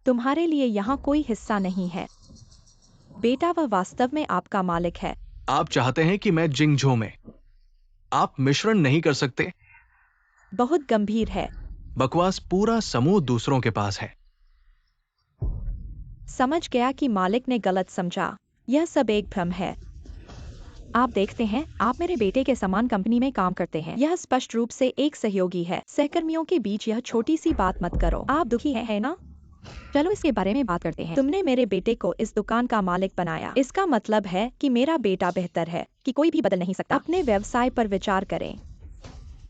तुम्हारे लिए यहाँ कोई हिस्सा नहीं है। बेटा, वह वास्तव में आपका मालिक है। आप चाहते हैं कि मैं जिंगझो में आप मिश्रण नहीं कर सकते? बहुत गंभीर है। बकवास। पूरा समूह दूसरों के पास है। समझ गया कि मालिक ने गलत समझा। यह सब एक भ्रम है। आप देखते हैं, आप मेरे बेटे के समान कंपनी में काम करते हैं। यह स्पष्ट रूप से एक सहयोगी है। सहकर्मियों के बीच यह छोटी सी बात मत करो। आप दुखी है ना? चलो इसके बारे में बात करते हैं। तुमने मेरे बेटे को इस दुकान का मालिक बनाया। इसका मतलब है कि मेरा बेटा बेहतर है कि कोई भी बदल नहीं सकता। अपने व्यवसाय पर विचार करें।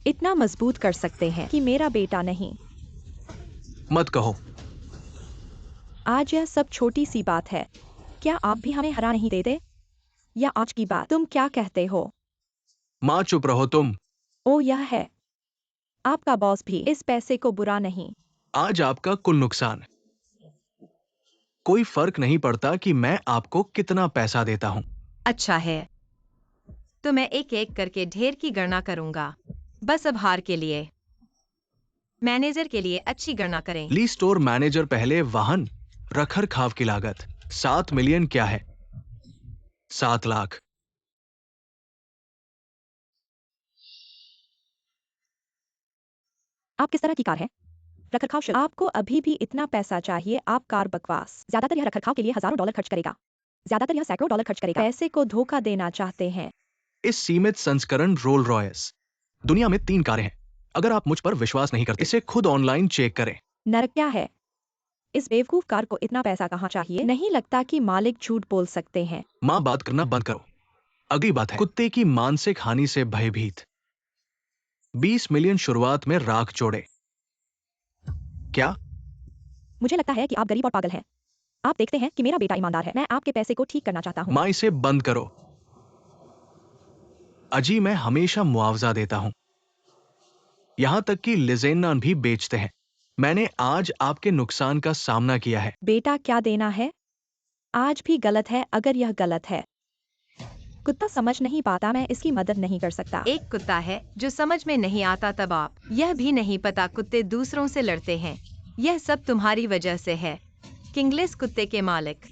इतना मजबूत कर सकते हैं कि मेरा बेटा नहीं। मत कहो। आज यह सब छोटी सी बात है। क्या आप भी हमें हरा नहीं देते? या आज की बात तुम क्या कहते हो? माँ चुप रहो तुम। ओ यह है। आपका बॉस भी इस पैसे को बुरा नहीं। आज आपका कुल नुकसान। कोई फर्क नहीं पड़ता कि मैं आपको कितना पैसा देता हूँ। अच्छा है, तो मैं एक एक करके ढेर की गणना करूंगा। बस अब हार के लिए मैनेजर के लिए अच्छी गणना करें। ली स्टोर मैनेजर पहले वाहन रखरखाव की लागत 7 मिलियन क्या है? 7 लाख। आप किस तरह की कार है? रखरखाव शुल्क। आपको अभी भी इतना पैसा चाहिए? आप कार बकवास। ज्यादातर यह रखरखाव के लिए हजारों डॉलर खर्च करेगा। ज्यादातर यह सैकड़ों डॉलर खर्च करेगा। पैसे को धोखा देना चाहते हैं। इस सीमित संस्करण रोल रॉयस। दुनिया में 3 कारें हैं। अगर आप मुझ पर विश्वास नहीं करते, इसे खुद ऑनलाइन चेक करें। नरक क्या है? इस बेवकूफ कार को इतना पैसा कहाँ चाहिए? नहीं लगता कि मालिक झूठ बोल सकते हैं। माँ बात करना बंद करो। अगली बात है कुत्ते की मानसिक हानि से भयभीत। 20 मिलियन शुरुआत में राख जोड़े। क्या? मुझे लगता है कि आप गरीब और पागल हैं। आप देखते हैं कि मेरा बेटा ईमानदार है। मैं आपके पैसे को ठीक करना चाहता हूँ। माँ इसे बंद करो। अजी मैं हमेशा मुआवजा देता हूं। यहां तक कि लिजेन्नान भी बेचते हैं। मैंने आज आपके नुकसान का सामना किया है। बेटा क्या देना है? आज भी गलत है। अगर यह गलत है, कुत्ता समझ नहीं पाता, मैं इसकी मदद नहीं कर सकता। एक कुत्ता है जो समझ में नहीं आता, तब आप यह भी नहीं पता कुत्ते दूसरों से लड़ते हैं। यह सब तुम्हारी वजह से है। किंगलेस कुत्ते के मालिक,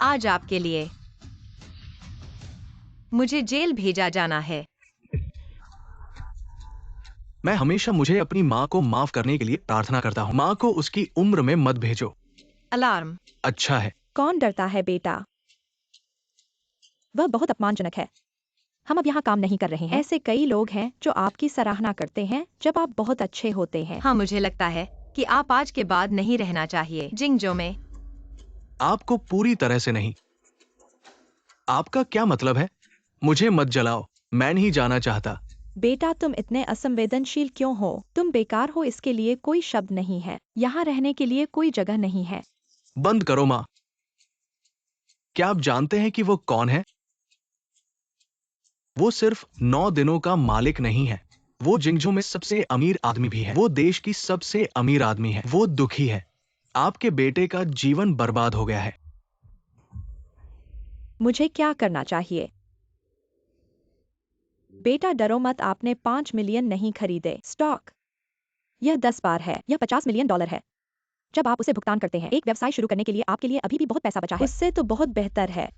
आज आपके लिए मुझे जेल भेजा जाना है। मैं हमेशा मुझे अपनी माँ को माफ करने के लिए प्रार्थना करता हूँ। माँ को उसकी उम्र में मत भेजो। अलार्म। अच्छा है। कौन डरता है बेटा? वह बहुत अपमानजनक है। हम अब यहाँ काम नहीं कर रहे हैं। ऐसे कई लोग हैं जो आपकी सराहना करते हैं जब आप बहुत अच्छे होते हैं। हाँ, मुझे लगता है कि आप आज के बाद नहीं रहना चाहिए जिंगजो में। आपको पूरी तरह से नहीं। आपका क्या मतलब है? मुझे मत जलाओ। मैं नहीं जाना चाहता। बेटा तुम इतने असंवेदनशील क्यों हो? तुम बेकार हो, इसके लिए कोई शब्द नहीं है। यहाँ रहने के लिए कोई जगह नहीं है। बंद करो माँ। क्या आप जानते हैं कि वो कौन है? वो सिर्फ 9 दिनों का मालिक नहीं है। वो जिंगजो में सबसे अमीर आदमी भी है। वो देश की सबसे अमीर आदमी है। वो दुखी है। आपके बेटे का जीवन बर्बाद हो गया है। मुझे क्या करना चाहिए? बेटा डरो मत, आपने 5 मिलियन नहीं खरीदे। स्टॉक यह 10 बार है। यह 50 मिलियन डॉलर है। जब आप उसे भुगतान करते हैं, एक व्यवसाय शुरू करने के लिए आपके लिए अभी भी बहुत पैसा बचा है। उससे तो बहुत बेहतर है।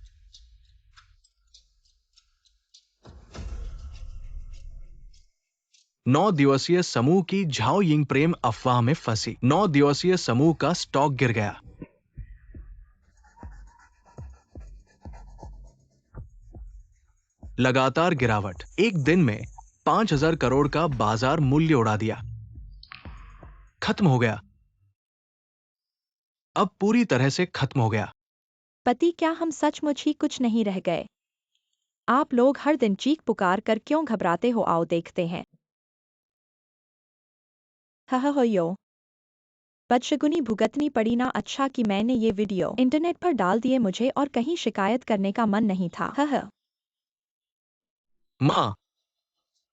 9 दिवसीय समूह की झाओ यिंग प्रेम अफवाह में फंसी। 9 दिवसीय समूह का स्टॉक गिर गया। लगातार गिरावट। एक दिन में 5,000 करोड़ का बाजार मूल्य उड़ा दिया। खत्म हो गया। अब पूरी तरह से खत्म हो गया। पति क्या हम सचमुच ही कुछ नहीं रह गए? आप लोग हर दिन चीख पुकार कर क्यों घबराते हो? आओ देखते हैं। हो बदशगुनी भुगतनी पड़ी ना। अच्छा कि मैंने ये वीडियो इंटरनेट पर डाल दिए, मुझे और कहीं शिकायत करने का मन नहीं था। माँ,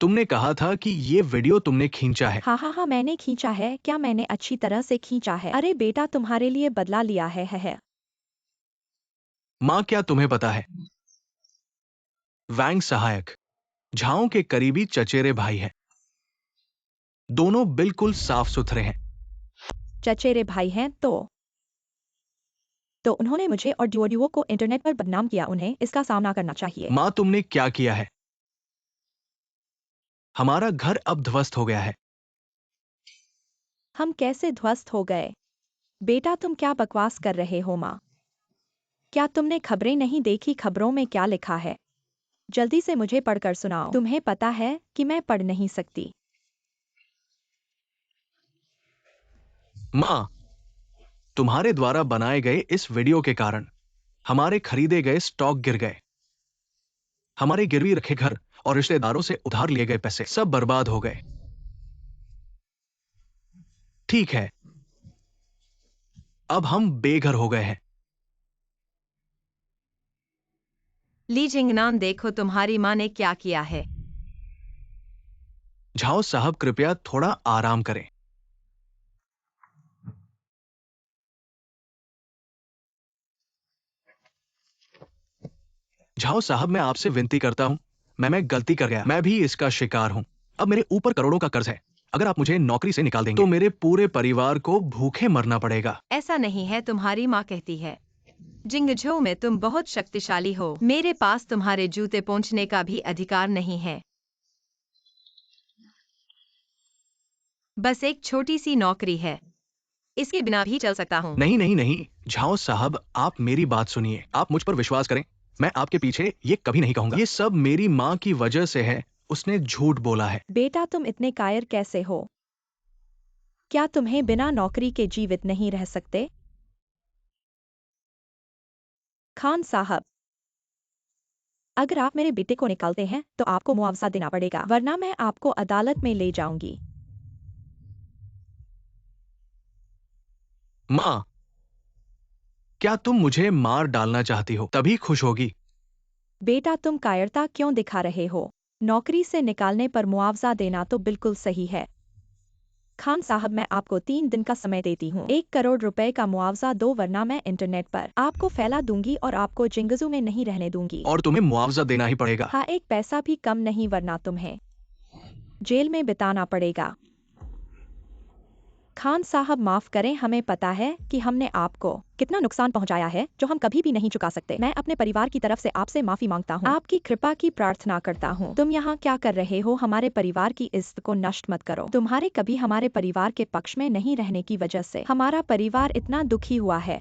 तुमने कहा था कि ये वीडियो तुमने खींचा है। हाँ, मैंने खींचा है। क्या मैंने अच्छी तरह से खींचा है? अरे बेटा तुम्हारे लिए बदला लिया है। माँ क्या तुम्हें पता है? वैंग सहायक झाओ के करीबी चचेरे भाई हैं। दोनों बिल्कुल साफ सुथरे हैं। चचेरे भाई हैं तो उन्होंने मुझे और ड्यूओ को इंटरनेट पर बदनाम किया। उन्हें इसका सामना करना चाहिए। माँ तुमने क्या किया है? हमारा घर अब ध्वस्त हो गया है। हम कैसे ध्वस्त हो गए? बेटा तुम क्या बकवास कर रहे हो? माँ, क्या तुमने खबरें नहीं देखी? खबरों में क्या लिखा है? जल्दी से मुझे पढ़कर सुनाओ। तुम्हें पता है कि मैं पढ़ नहीं सकती। माँ, तुम्हारे द्वारा बनाए गए इस वीडियो के कारण हमारे खरीदे गए स्टॉक गिर गए। हमारे गिरवी रखे घर और रिश्तेदारों से उधार लिए गए पैसे सब बर्बाद हो गए। ठीक है, अब हम बेघर हो गए हैं। ली जिंगनान, देखो तुम्हारी माँ ने क्या किया है। झाओ साहब, कृपया थोड़ा आराम करें। झाओ साहब, मैं आपसे विनती करता हूं, मैं गलती कर गया। मैं भी इसका शिकार हूं। अब मेरे ऊपर करोड़ों का कर्ज है। अगर आप मुझे नौकरी से निकाल देंगे तो मेरे पूरे परिवार को भूखे मरना पड़ेगा। ऐसा नहीं है, तुम्हारी माँ कहती है, जिंगझो में तुम बहुत शक्तिशाली हो। मेरे पास तुम्हारे जूते पोंछने का भी अधिकार नहीं है। बस एक छोटी सी नौकरी है, इसके बिना भी चल सकता हूँ। नहीं नहीं नहीं, झाओ साहब, आप मेरी बात सुनिए। आप मुझ पर विश्वास करें, मैं आपके पीछे ये कभी नहीं कहूंगा। ये सब मेरी माँ की वजह से है। उसने झूठ बोला है। बेटा, तुम इतने कायर कैसे हो? क्या तुम्हें बिना नौकरी के जीवित नहीं रह सकते? खान साहब, अगर आप मेरे बेटे को निकालते हैं तो आपको मुआवजा देना पड़ेगा, वरना मैं आपको अदालत में ले जाऊंगी। माँ, क्या तुम मुझे मार डालना चाहती हो? तभी खुश होगी। बेटा, तुम कायरता क्यों दिखा रहे हो? नौकरी से निकालने पर मुआवजा देना तो बिल्कुल सही है। खान साहब, मैं आपको 3 दिन का समय देती हूँ। 1 करोड़ रुपए का मुआवजा दो, वरना मैं इंटरनेट पर आपको फैला दूंगी और आपको जिंगजू में नहीं रहने दूंगी। और तुम्हें मुआवजा देना ही पड़ेगा। हाँ, 1 पैसा भी कम नहीं, वरना तुम्हें जेल में बिताना पड़ेगा। खान साहब, माफ करें, हमें पता है कि हमने आपको कितना नुकसान पहुंचाया है जो हम कभी भी नहीं चुका सकते। मैं अपने परिवार की तरफ से आपसे माफी मांगता हूं। आपकी कृपा की प्रार्थना करता हूं। तुम यहाँ क्या कर रहे हो? हमारे परिवार की इज्जत को नष्ट मत करो। तुम्हारे कभी हमारे परिवार के पक्ष में नहीं रहने की वजह से हमारा परिवार इतना दुखी हुआ है।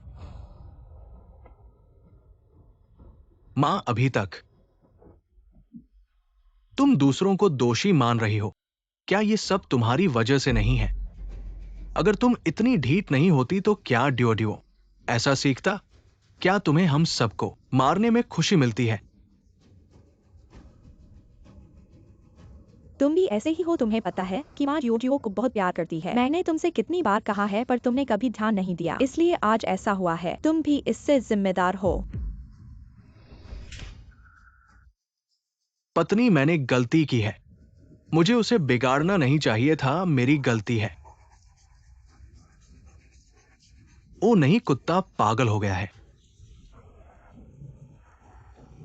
माँ, अभी तक तुम दूसरों को दोषी मान रही हो। क्या ये सब तुम्हारी वजह से नहीं है? अगर तुम इतनी ढीठ नहीं होती तो क्या ड्योडियो ऐसा सीखता? क्या तुम्हें हम सबको मारने में खुशी मिलती है? तुम भी ऐसे ही हो। तुम्हें पता है कि माँ ड्योडियो को बहुत प्यार करती है। मैंने तुमसे कितनी बार कहा है, पर तुमने कभी ध्यान नहीं दिया, इसलिए आज ऐसा हुआ है। तुम भी इससे जिम्मेदार हो। पत्नी, मैंने गलती की है। मुझे उसे बिगाड़ना नहीं चाहिए था। मेरी गलती है। ओ नहीं, कुत्ता पागल हो गया है।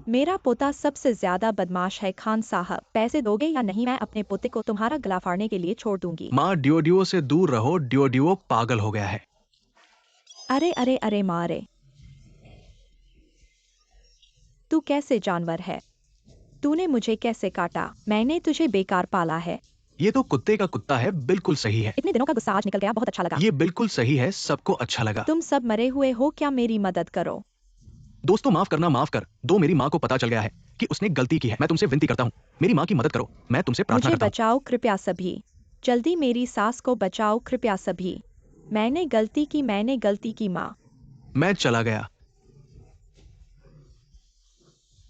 मेरा पोता सबसे ज्यादा बदमाश है। खान साहब, पैसे दोगे या नहीं? मैं अपने पोते को तुम्हारा गला फाड़ने के लिए छोड़ दूंगी। माँ, ड्योडियो से दूर रहो। ड्योडियो पागल हो गया है। अरे अरे अरे मारे, तू कैसे जानवर है? तूने मुझे कैसे काटा? मैंने तुझे बेकार पाला है। ये तो कुत्ते का कुत्ता है। बिल्कुल सही है। इतने दिनों का गुस्सा आज निकल गया, बहुत अच्छा लगा। ये बिल्कुल सही है। सबको अच्छा लगा। तुम सब मरे हुए हो क्या? मेरी मदद करो। दोस्तों, माफ करना, माफ कर दो। मेरी माँ को पता चल गया है कि उसने गलती की है। मैं तुमसे विनती करता हूँ, मेरी माँ की मदद करो। मैं तुमसे प्रार्थना मुझे करता हूँ। बचाओ कृपया सभी। जल्दी मेरी सास को बचाओ कृपया सभी। मैंने गलती की, मैंने गलती की माँ। मैं चला गया।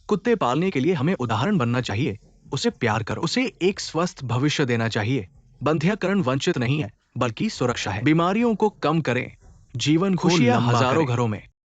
कुत्ते पालने के लिए हमें उदाहरण बनना चाहिए। उसे प्यार करो। उसे एक स्वस्थ भविष्य देना चाहिए। बंध्यकरण वंचित नहीं है, बल्कि सुरक्षा है। बीमारियों को कम करें, जीवन को हजारों घरों में